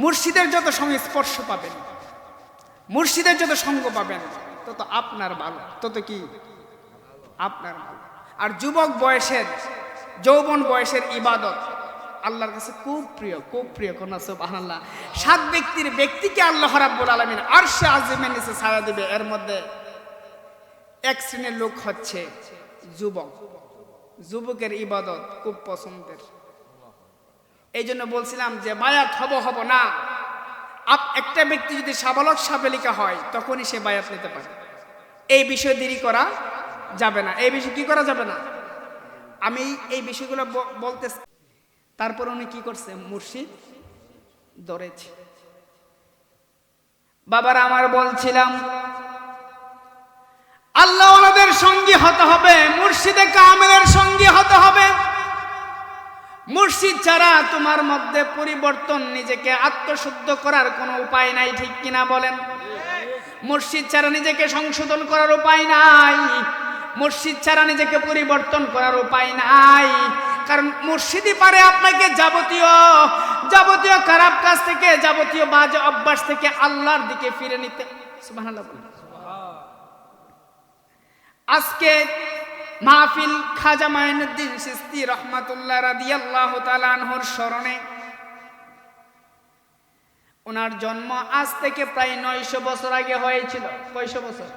মুর্শিদের যত সংস্পর্শ পাবেন, মুর্শিদের যত সঙ্গ পাবেন, তত আপনার ভালো, তত কি আপনার ভালো। আর যুবক বয়সের, যৌবন বয়সের ইবাদত আল্লাহর কাছে খুব প্রিয়, খুব প্রিয়। কোন সুবহানাল্লাহ। 7 ব্যক্তির ব্যক্তিকে আল্লাহ রাব্বুল আলামিন আরশে আজিমের নিচে ছায়া দিবে। এর মধ্যে এক শ্রেণীর লোক হচ্ছে যুবক। যুবকের ইবাদত খুব পছন্দের। এই জন্য বলছিলাম যে বায়াত হব না, একটা ব্যক্তি যদি সাবালক সাবালিকা হয় তখনই সে বায়াত নিতে পারে। এই বিষয়ে দেরি করা যাবে না। এই বিষয়ে কি করা যাবে না? আমি এই বিষয়গুলো বলতে, তারপর উনি কি করছে? মুর্শিদ ধরেছে। বাবারা আমার বলছিলাম আল্লাহ ওনাদের সঙ্গী হতে হবে, মুর্শিদে কামেলের সঙ্গী হতে হবে। মুর্শিদ ছাড়া তোমার মধ্যে পরিবর্তন, নিজেকে আত্মশুদ্ধ করার কোনো উপায় নাই, ঠিক কিনা বলেন? মুর্শিদ ছাড়া নিজেকে সংশোধন করার উপায় নাই, মুর্শিদ ছাড়া নিজেকে পরিবর্তন করার উপায় নাই। কারণ মুর্শিদই পারে আপনাকে যাবতীয় খারাপ কাজ থেকে, যাবতীয় বাজে অভ্যাস থেকে আল্লাহর দিকে ফিরে নিতে। সুবহানাল্লাহ। আজকে মাহফিল খাজা মাইনুদ্দিন চিশতি রাহমাতুল্লাহ রাদিয়াল্লাহু তাআলা আনহুর স্মরণে ওনার জন্ম আজ থেকে প্রায় 900 বছর আগে হয়েছিল। কয়শো বছর?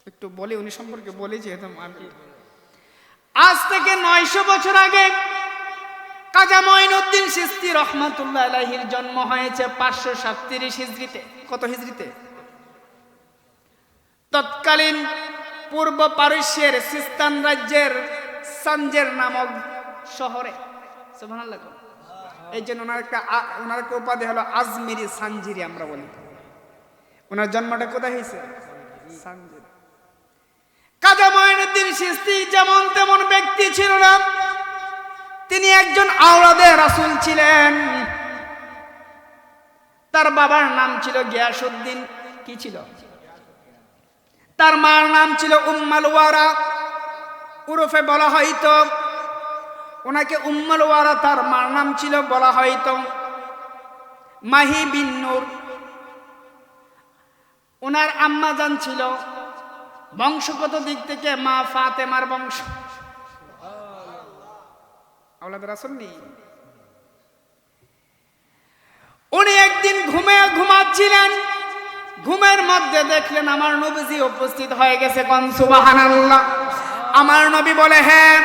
একটু বলি উনি সম্পর্কে বলি, যেহেতু আজ থেকে 900 বছর আগে কাজা মঈনুদ্দিন চিশতি রহমাতুল্লাহ আলাইহির জন্ম হয়েছে 537 হিজরিতে। কত হিজরিতে? তৎকালীন পূর্ব পারস্যের সিস্তান রাজ্যের সানজের নামক শহরে। সুবহানাল্লাহ। এই জন্য ওনার একটা উপাধি হলো আজমিরি সানজিরি আমরা বলি। ওনার জন্মটা কোথায় হয়েছে? সানজির। কাজা মঈনুদ্দিন চিশতি যেমন তেমন ব্যক্তি ছিল না, তিনি একজন আওলাদে রাসূল ছিলেন। তার বাবার নাম ছিল গিয়াসউদ্দিন। কি ছিল? তার মার নাম ছিল উম্মুল ওয়ারা, উরফে বলা হয়তো ওনাকে উম্মুল ওয়ারা। তার মার নাম ছিল বলা হয়তো মাহি বিন নূর। ওনার আম্মা জান ছিল বংশগত দিক থেকে মা ফাতেমার বংশ। আওলাদে রাসূল নেই। উনি একদিন ঘুমাচ্ছিলেন, ঘুমের মধ্যে দেখলেন আমার নবীজি উপস্থিত হয়ে গেছে। কোন সুবহানাল্লাহ। আমার নবী বলে, হ্যাঁ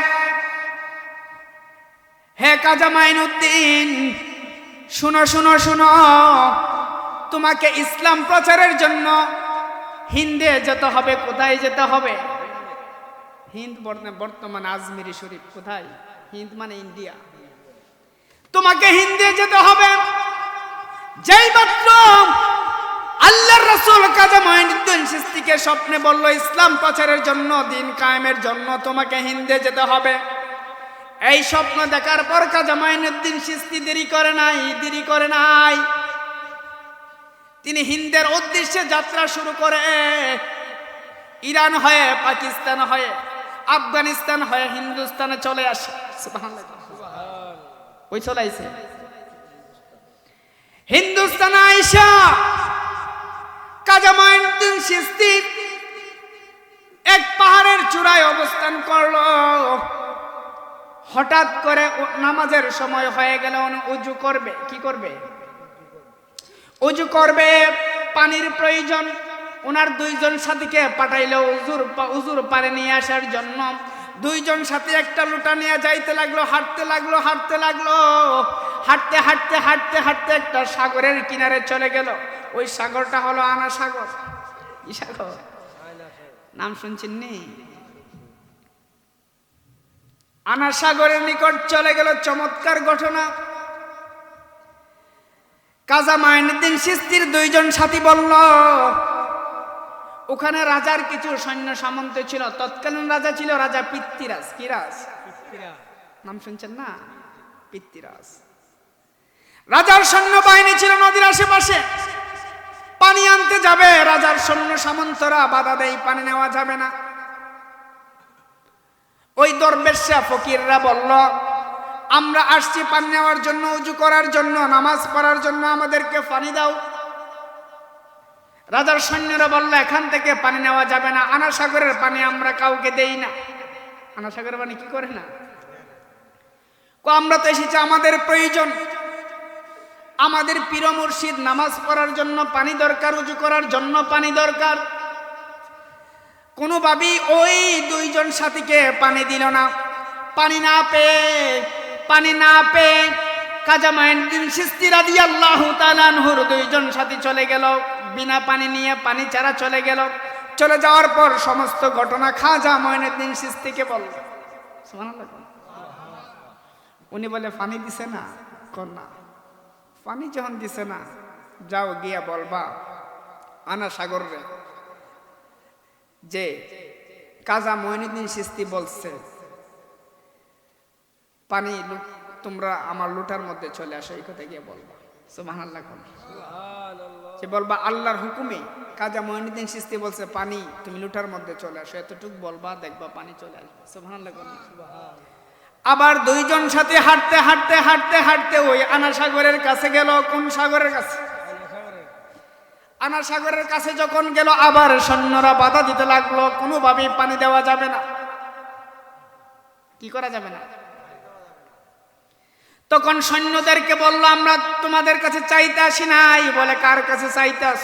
হে কাজা মঈনুদ্দিন, শুনো শুনো শুনো, তোমাকে ইসলাম প্রচারের জন্য হিন্দে যেতে হবে। কোথায় যেতে হবে? হিন্দ বর্তমান আজমিরি শরীফ। কোথায়? হিন্দ মানে ইন্ডিয়া। তোমাকে হিন্দে যেতে হবে। যেই মাত্র আল্লাহর রাসূল কাজা মঈনুদ্দিন চিশতিকে স্বপ্নে বলল ইসলাম প্রচারের জন্য, দিন কায়েমের জন্য তোমাকে হিন্দে যেতে হবে, এই স্বপ্ন দেখার পর কাজা মঈনুদ্দিন চিশতি দেরি করে নাই। তিনি হিন্দের উদ্দেশ্যে যাত্রা শুরু করে ইরান হয়ে, পাকিস্তান হয়ে, আফগানিস্তান হয়ে হিন্দুস্তানে চলে আসে। সুবহানাল্লাহ। ওই চলে আইছে হিন্দুস্তানে আইসা কাজা মঈনুদ্দিন চিশতি এক পাহাড়ের চূড়ায় অবস্থান করলো। হঠাৎ করে নামাজের সময় হয়ে গেল, উযু করবে। কি করবে? উযু করবে, পানির প্রয়োজন। ওনার দুইজন সাথীকে পাঠাইলো উজুর পানি নিয়ে আসার জন্য। দুইজন সাথী একটা লোটা নিয়ে যাইতে লাগলো, হাঁটতে লাগলো। হাঁটতে একটা সাগরের কিনারে চলে গেল। ওই সাগরটা হলো আনা সাগর। কি সাগর? নাম শুনছেন নি? আনা সাগরের নিকট চলে গেল। চমৎকার ঘটনা। কাজা মঈনুদ্দিন চিশতির দুইজন সাথী বলল, ওখানে রাজার কিছু সৈন্য সামন্ত ছিল। তৎকালীন রাজা ছিল রাজা পৃথ্বীরাজ। কি রাজ? নাম শুনছেন না? পৃথ্বীরাজ। রাজার সৈন্য বাহিনী ছিল নদীর আশেপাশে। পানি আনতে যাবে, রাজার সৈন্য সামন্তরা বাধা দেয়, পানি নেওয়া যাবে না। ওই দরবেশা ফকিররা বলল, আমরা আসছি পানি নেওয়ার জন্য, উযু করার জন্য, নামাজ পড়ার জন্য, আমাদেরকে পানি দাও। রাজার সৈন্যরা বলল, এখান থেকে পানি নেওয়া যাবে না, আনা সাগরের পানি আমরা কাউকে দেই না। আনা সাগরের পানি কি করে না? আমরা তো এসেছি, আমাদের প্রয়োজন, আমাদের পীর মুর্শিদ নামাজ পড়ার জন্য পানি দরকার, উযু করার জন্য পানি দরকার। কোনোভাবেই ওই দুইজন সাথীকে পানি দিল না। পানি না পেয়ে কাজা মঈনুদ্দিন চিশতি রাদিয়াল্লাহু তাআলা আনহুর দুইজন সাথী চলে গেল, বিনা পানি নিয়ে, পানি ছাড়া চলে গেল। চলে যাওয়ার পর সমস্ত ঘটনা খাজা মঈনুদ্দিন চিশতিকে বলল। সুবহানাল্লাহ। উনি বলে, পানি দিছে না? না, পানি যখন দিছে না, যাও গিয়া বলবা আনা সাগর রে যে কাজা মঈনুদ্দিন চিশতি বলছে পানি তোমরা আমার লোটার মধ্যে চলে আসো, এই কথা গিয়ে বলবা। সুবহানাল্লাহ। সে বলবা আল্লাহর হুকুমে কাজা মঈনুদ্দিন চিশতি বলছে পানি তুমি লোটার মধ্যে চলে আসো, এতটুকু বলবা, দেখবা পানি চলে আসবে। সুবহানাল্লাহ। আবার দুইজন সাথে হাঁটতে ওই আনা সাগরের কাছে গেল। কোন সাগরের কাছে? আনা সাগরের কাছে যখন গেল, আবার সৈন্যরা বাধা দিতে লাগলো, কোনোভাবেই পানি দেওয়া যাবে না। কি করা যাবে না? তখন সৈন্যদেরকে বলল, আমরা তোমাদের কাছে চাইতে আসি নাই। বলে, কার কাছে চাইতে আস?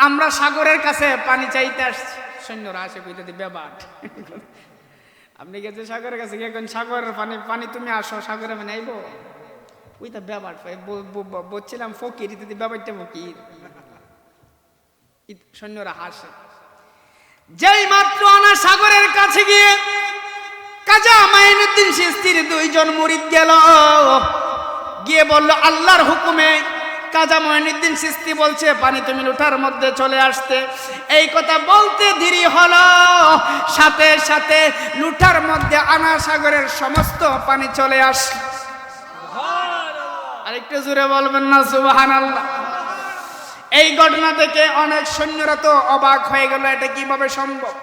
আমরা সাগরের কাছে পানি চাইতে আসছি। সৈন্যরা আসে কইতে দিবে বাট, আপনি গেছে সাগরের কাছে গিয়ে কোন সাগরের পানি, পানি তুমি আসো সাগরে মানে আইবো ওই তো ব্যাপার বলছিলাম ফকির ইত্যাদি ব্যাপারটা ফকির। সৈন্যরা হাসে। যেই মাত্র আনা সাগরের কাছে গিয়ে কাজা মাইনুদ্দিন চিশতির দুইজন মুরিদ গেল, গিয়ে বলল, আল্লাহর হুকুমে কাজা মাইনুদ্দিন চিশতি বলছে পানি তুমি লুঠার মধ্যে চলে আসতে। এই কথা বলতে দেরি হলো, সাথে সাথে লুঠার মধ্যে আনা সাগরের সমস্ত পানি চলে আসে। আরেকটু জোরে বলবেন না সুবহানাল্লাহ। এই ঘটনা থেকে অনেক সৈন্যরা তো অবাক হয়ে গেল, এটা কিভাবে সম্ভব।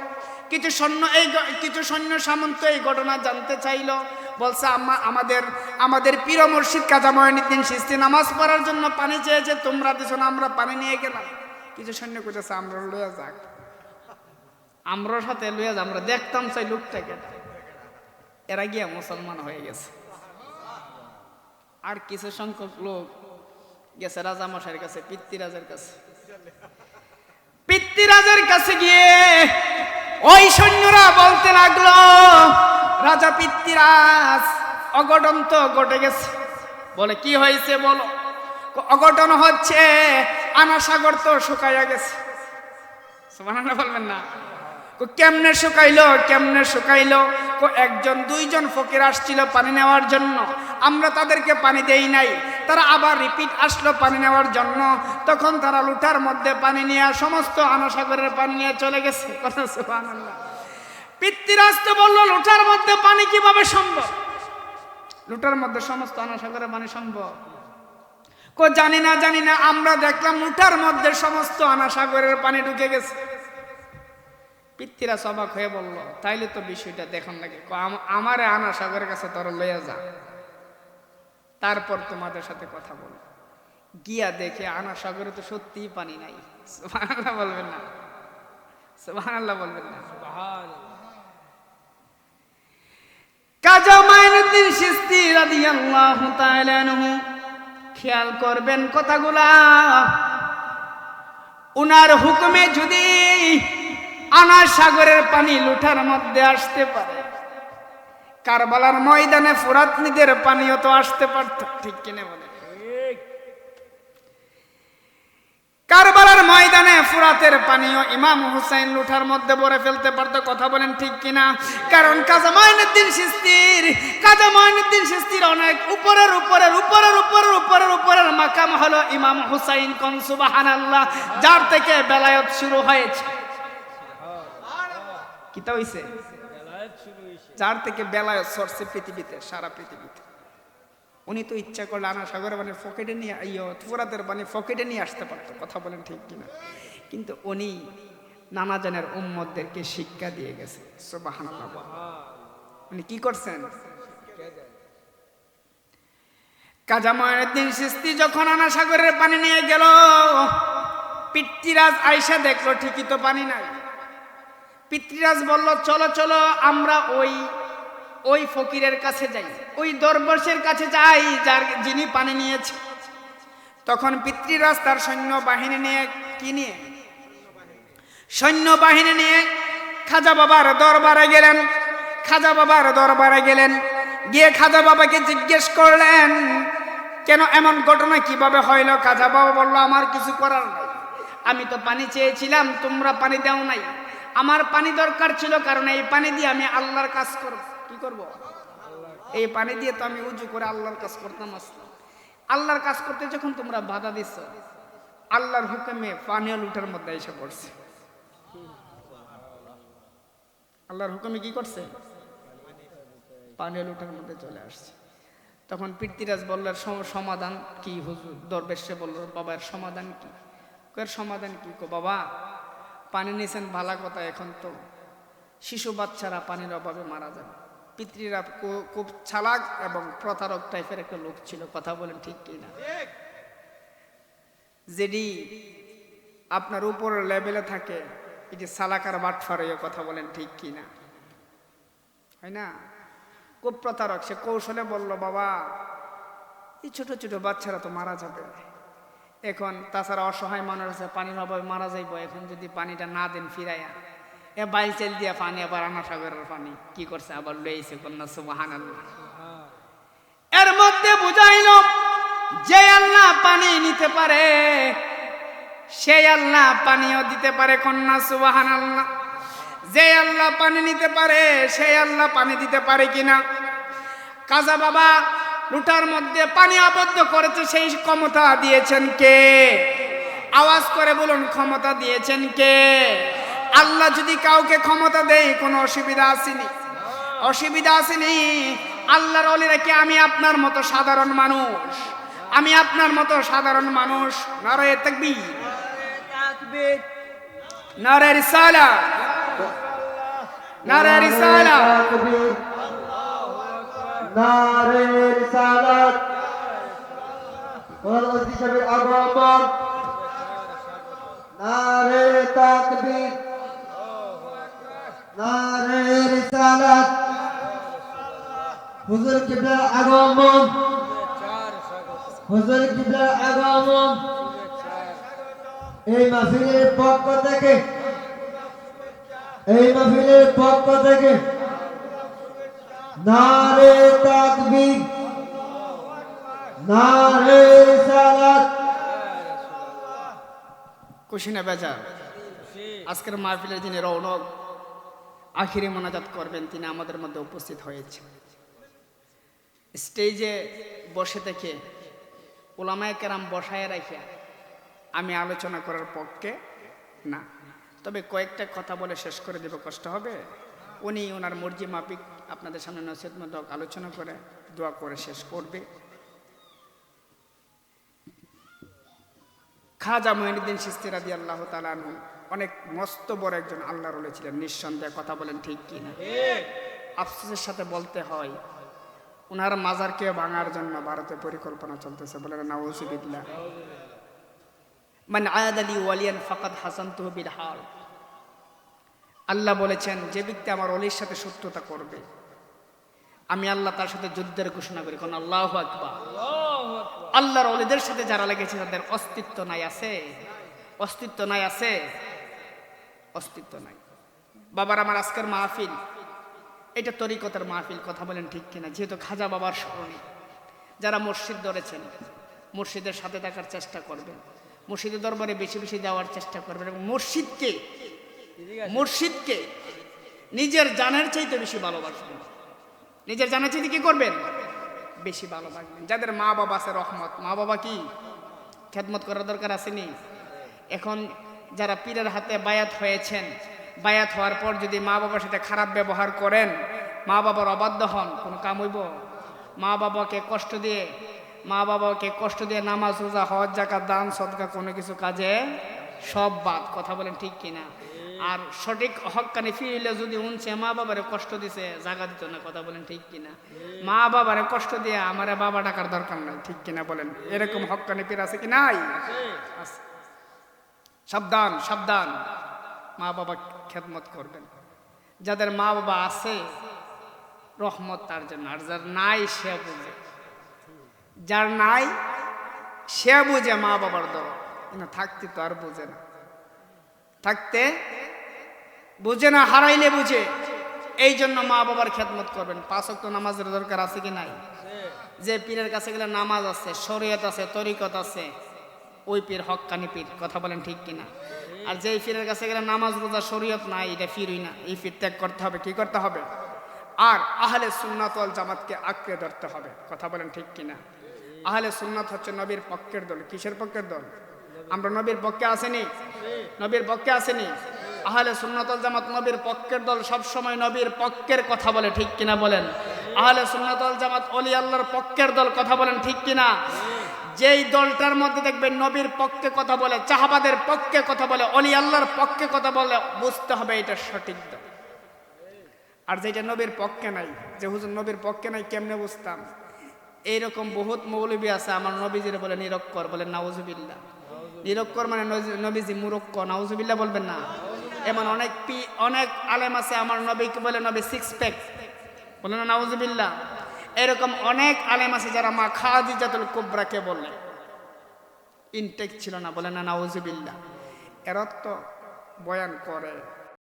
কিছু সৈন্য সামন্ত এই ঘটনা জানতে চাইলো, বলছে আমাদের পীর মুর্শিদ কাজা মাইনুদ্দিন চিশতি নামাজ পড়ার জন্য পানি চেয়েছে, তোমরা দিছো না, আমরা পানি নিয়ে গেলাম। কিছু সৈন্য কইতেছে, আমরা লইয়া যাক, আমরা সাথে লইয়া যা, আমরা দেখতাম চাই লোকটাকে। এরা গিয়া মুসলমান হয়ে গেছে। আর কিছু সংখ্যক লোক গেছে রাজামশাইয়ের কাছে, পিতৃরাজের কাছে। পিতৃরাজের কাছে গিয়ে ওই সৈন্যরা বলতে লাগলো, রাজা পিতৃরাজ, অঘটন তো ঘটে গেছে। বলে, কি হয়েছে বলো। অঘটন হচ্ছে আনা সাগর তো শুকাইয়া গেছে। সুবহানাল্লাহ বলবেন না। কেমনে শুকাইলো, কেমনে শুকাইলো? একজন দুইজন ফকির আসছিল পানি নেওয়ার জন্য, আমরা তাদেরকে পানি দেই নাই, তারা আবার রিপিট আসলো পানি নেওয়ার জন্য। তখন তারা লুটার মধ্যে পানি নিয়ে সমস্ত আনা সাগরের পানি নিয়ে চলে গেছে। সুবহানাল্লাহ। পিতৃরাজ তো বললো, লুটার মধ্যে পানি কিভাবে সম্ভব? লুটার মধ্যে সমস্ত আনা সাগরের পানি সম্ভব? জানি না, আমরা দেখলাম লুটার মধ্যে সমস্ত আনা সাগরের পানি ঢুকে গেছে। পিতৃরাজ অবাক হয়ে বলল, তাইলে তো বিষয়টা দেখন লাগে, আমারে আনা সাগরের কাছে তোরা লইয়া যা, তারপর তোমাদের সাথে কথা বল। গিয়া দেখে আনা সাগরে তো সত্যিই পানি নাই। সুবহানাল্লাহ বলবেন না, সুবহানাল্লাহ বলবেন না। কাজা মাইনুদ্দিন চিশতি রাদিয়াল্লাহু তাআলা আনহু, খেয়াল করবেন কথাগুলা। উনার হুকুমে যদি আনা সাগরের পানি লুঠার মধ্যে আসতে পারে, কারবালার ময়দানে ফুরাত নদীর পানিও তো আসতে পারত, ঠিক কিনা বলে? কারবালার ময়দানে ফুরাতের পানিও ইমাম হুসাইন লুঠার মধ্যে ভরে ফেলতে পারত, কথা বলেন ঠিক কিনা? কারণ কাজা মাইনুদ্দিন চিশতির অনেক উপরের মাকাম হলো ইমাম হুসাইন। কোন সুবহানাল্লাহ। যার থেকে বেলায়েত শুরু হয়েছে। কিতা হইছে? যার থেকে বেলায়েত সরছে পৃথিবীতে, সারা পৃথিবীতে। উনি তো ইচ্ছা করলে আনা সাগরের পানি পকেটে নিয়ে, ফুরাতের পানি পকেটে নিয়ে আসতে পারতো, কথা বলেন ঠিক কিনা? কিন্তু উনি নানা জনের উম্মতদেরকে শিক্ষা দিয়ে গেছে। সুবহানাল্লাহ। উনি কি করছেন? কাজা মাইনুদ্দিন চিশতি যখন আনা সাগরের পানি নিয়ে গেল, পিতৃরাজ আয়েশা দেখলো ঠিকই তো পানি নাই। পিতৃরাজ বলল, চলো চলো আমরা ওই ফকিরের কাছে যাই, ওই দরবেশের কাছে যাই যিনি পানি নিয়েছে। তখন পিতৃরাজ তার সৈন্যবাহিনী নিয়ে খাজা বাবার দরবারে গেলেন। গিয়ে খাজা বাবাকে জিজ্ঞেস করলেন, কেন এমন ঘটনা কিভাবে হইল? খাজা বাবা বলল, আমার কিছু করার নাই, আমি তো পানি চেয়েছিলাম, তোমরা পানি দাও নাই। আমার পানি দরকার ছিল, কারণ এই পানি দিয়ে আমি আল্লাহর কাজ করব। কি করব? এই পানি দিয়ে তো আমি উজু করে আল্লাহর কাজ করতাম। আল্লাহর কাজ করতে যখন তোমরা বাধা দিচ্ছ, আল্লাহর হুকুমে পানিও লুটার মধ্যে এসে পড়ছে। আল্লাহর হুকুমে কি করছে? পানিও লুটার মধ্যে চলে আসছে। তখন পিতৃরাজ বলল, সমাধান কি হুজুর? দরবেশে বলল, বাবার সমাধান কি? সমাধান কি? বাবা, পানি নিয়েছেন ভালো কথা, এখন তো শিশু বাচ্চারা পানির অভাবে মারা যাবে। পিতৃরা খুব চালাক এবং প্রতারক টাইপের একটা লোক ছিল, কথা বলেন ঠিক কিনা? যেটি আপনার উপর লেভেলে থাকে, এটি চালাকার বাটফার, কথা বলেন ঠিক কিনা? হয় না? খুব প্রতারক। সে কৌশলে বলল, বাবা এই ছোট ছোট বাচ্চারা তো মারা যাবে। এখন তাছাড়া অসহায় মানুষ আছে, পানির অভাবে মারা যাইব। এখন যদি পানিটা না দেন ফিরাইয়া, এ বাইল চাল দিয়া পানি, আবার আনা সাগরের পানি কি করছে, আবার লইছে কন্যা সুবহানাল্লাহ। এর মধ্যে বুঝাইল যে আল্লাহ পানি নিতে পারে সেই আল্লাহ পানিও দিতে পারে, কন্যা সুবহানাল্লাহ। যে আল্লাহ পানি নিতে পারে সেই আল্লাহ পানি দিতে পারে কিনা। কাজা বাবা লুটার মধ্যে পানি আবদ্ধ করেছে, সেই ক্ষমতা দিয়েছেন কে? আওয়াজ করে বলুন, ক্ষমতা দিয়েছেন কে? আল্লাহ যদি কাউকে ক্ষমতা দেয় কোনো অসুবিধা আসেনি, অসুবিধা আসেনি। আল্লাহর ওলিরা কি আমি আপনার মতো সাধারণ মানুষ? আমি আপনার মতো সাধারণ মানুষ? নারায়ে তাকবীর, নারায়ে রিসালাত, নারায়ে রিসালাত, তাকবীর, নারে রিসালাত। প্রধান অতিথি হিসেবে আগমন, নারে তাকবীর, নারে রিসালাত। হুজুর কিবলার আগমন, হুজুর কিবলার আগমন। এই মাহফিলের পক্ষ থেকে, এই মাহফিলের পক্ষ থেকে নারে তাকবীর, নারে রিসালাত। খুশি না বেজার? আজকের মাহফিলের যিনি রৌনক আখিরি মোনাজাত করবেন তিনি আমাদের মধ্যে উপস্থিত হয়েছে। স্টেজে বসে থেকে উলামায়ে কেরাম বসায় রাখিয়া আমি আলোচনা করার পক্ষে না, তবে কয়েকটা কথা বলে শেষ করে দেব, কষ্ট হবে। উনি ওনার মর্জি মাফিক আপনাদের সামনে নসিহতমূলক আলোচনা করে দোয়া করে শেষ করবে। খাজা মুঈনুদ্দিন চিশতি রাদিয়াল্লাহু তাআলা আনহু অনেক মস্ত বড় একজন আল্লাহর ওলি ছিলেন, নিঃসন্দেহে। কথা বলেন ঠিক কি না? আফসোসের সাথে বলতে হয় ওনার মাজারকে ভাঙার জন্য ভারতে পরিকল্পনা চলতেছে, বলে নাউযুবিল্লাহ। মান আয়াদালি ওয়ালিয়ান ফাকাদ হাসানতুহু বিল হারব। আল্লাহ বলেছেন যে ব্যক্তি আমার ওলির সাথে শত্রুতা করবে আমি আল্লাহ তার সাথে যুদ্ধের ঘোষণা করি। কোন আল্লাহু আকবার। আল্লাহর ওলিদের সাথে যারা লেগেছে তাদের অস্তিত্ব নাই, আছে? অস্তিত্ব নাই, আছে? অস্তিত্ব নাই। বাবার আমার আজকের মাহফিল এটা তরিকতের মাহফিল, কথা বলেন ঠিক কিনা? যেহেতু খাজা বাবার স্মরণে যারা মসজিদ ধরেছেন মসজিদের সাথে থাকার চেষ্টা করবেন, মসজিদের দরবারে বেশি বেশি যাওয়ার চেষ্টা করবেন এবং মসজিদকে মসজিদকে নিজের জানের চাইতে বেশি ভালোবাসবেন। নিজের জানের চাইতে কি করবেন? বেশি ভালোবাসবেন। যাদের মা বাবা আছে রহমত, মা বাবা কি খেদমত করার দরকার আসেনি? এখন যারা পীরের হাতে বায়াত হয়েছেন, বায়াত হওয়ার পর যদি মা বাবার সাথে খারাপ ব্যবহার করেন, মা বাবার অবাধ্য হন, কোনো কাম হইব? মা বাবাকে কষ্ট দিয়ে, মা বাবাকে কষ্ট দিয়ে নামাজ রোজা হজ যাকাত দান সদকা কোনো কিছু কাজে সব বাদ। কথা বলেন ঠিক কিনা? আর সঠিক হক্কানি ফিরলে যদি উনছে মা বাবারে কষ্ট দিছে জায়গা দিত না। কথা বলেন ঠিক কিনা? মা বাবারে কষ্ট দিয়ে আমারে বাবা ডাকার দরকার নাই, ঠিক কিনা বলেন? এরকম হক্কানি পীর আছে কি নাই? আছে। সাবধান, সাবধান, মা বাবা খেদমত করবেন। যাদের মা বাবা আছে রহমত তার জন্য, আর যার নাই সে বুঝে, যার নাই সে বুঝে মা বাবার দরদ, কিন্তু থাকতে তো আর বুঝে না, থাকতে বুঝে না, হারাইলে বুঝে। এই জন্য মা বাবার খেদমত করবেন। 5 ওয়াক্ত নামাজের দরকার আছে কি নাই? যে পীরের কাছে গেলে নামাজ আছে, শরীয়ত আছে, তরিকত আছে, ওই পীর হক্কানি পীর। কথা বলেন ঠিক কিনা? আর যেই পীরের কাছে গেলে নামাজ রোজা শরীয়ত নাই, এটা পীরই না। এই পীর ত্যাগ করতে হবে। কি করতে হবে? আর আহলে সুন্নাত ওয়াল জামাতকে আঁকড়ে ধরতে হবে। কথা বলেন ঠিক কিনা? আহলে সুন্নাত হচ্ছে নবীর পক্ষের দল। কিসের পক্ষের দল? আমরা নবীর পক্ষে আসেনি? নবীর পক্ষে আসেনি? আহলে সুন্নাত ওয়াল জামাত নবীর পক্ষের দল, সব সময় নবীর পক্ষের কথা বলে, ঠিক কিনা বলেন? আহলে সুন্নাত ওয়াল জামাত ওলি আল্লাহর পক্ষের দল। কথা বলেন ঠিক কিনা? যেই দলটার মধ্যে দেখবেন নবীর পক্ষে কথা বলে, সাহাবাদের পক্ষে কথা বলে, ওলি আল্লাহর পক্ষে কথা বলে, বুঝতে হবে এটা সঠিক দল। আর যেটা নবীর পক্ষে নাই, যে হুজুর নবীর পক্ষে নাই কেমনে বুঝতাম? এইরকম বহুত মৌলবী আছে আমার নবীজির বলে নিরক্ষর, বলে নাউজুবিল্লাহ। নিরক্ষর মানে নবীজি মুরক্ক, নাউজুবিল্লাহ বলবেন না? এমন অনেক আলেম আছে আমার নবীকে বলে নবী সিক্স প্যাক, বলে না নাউজুবিল্লাহ। এরকম অনেক আলেম আছে যারা মা খাদিজাতুল কুবরাকে বললেন, ইনটেক ছিল না, বলে না নাউজুবিল্লাহ। এর তো বয়ান করে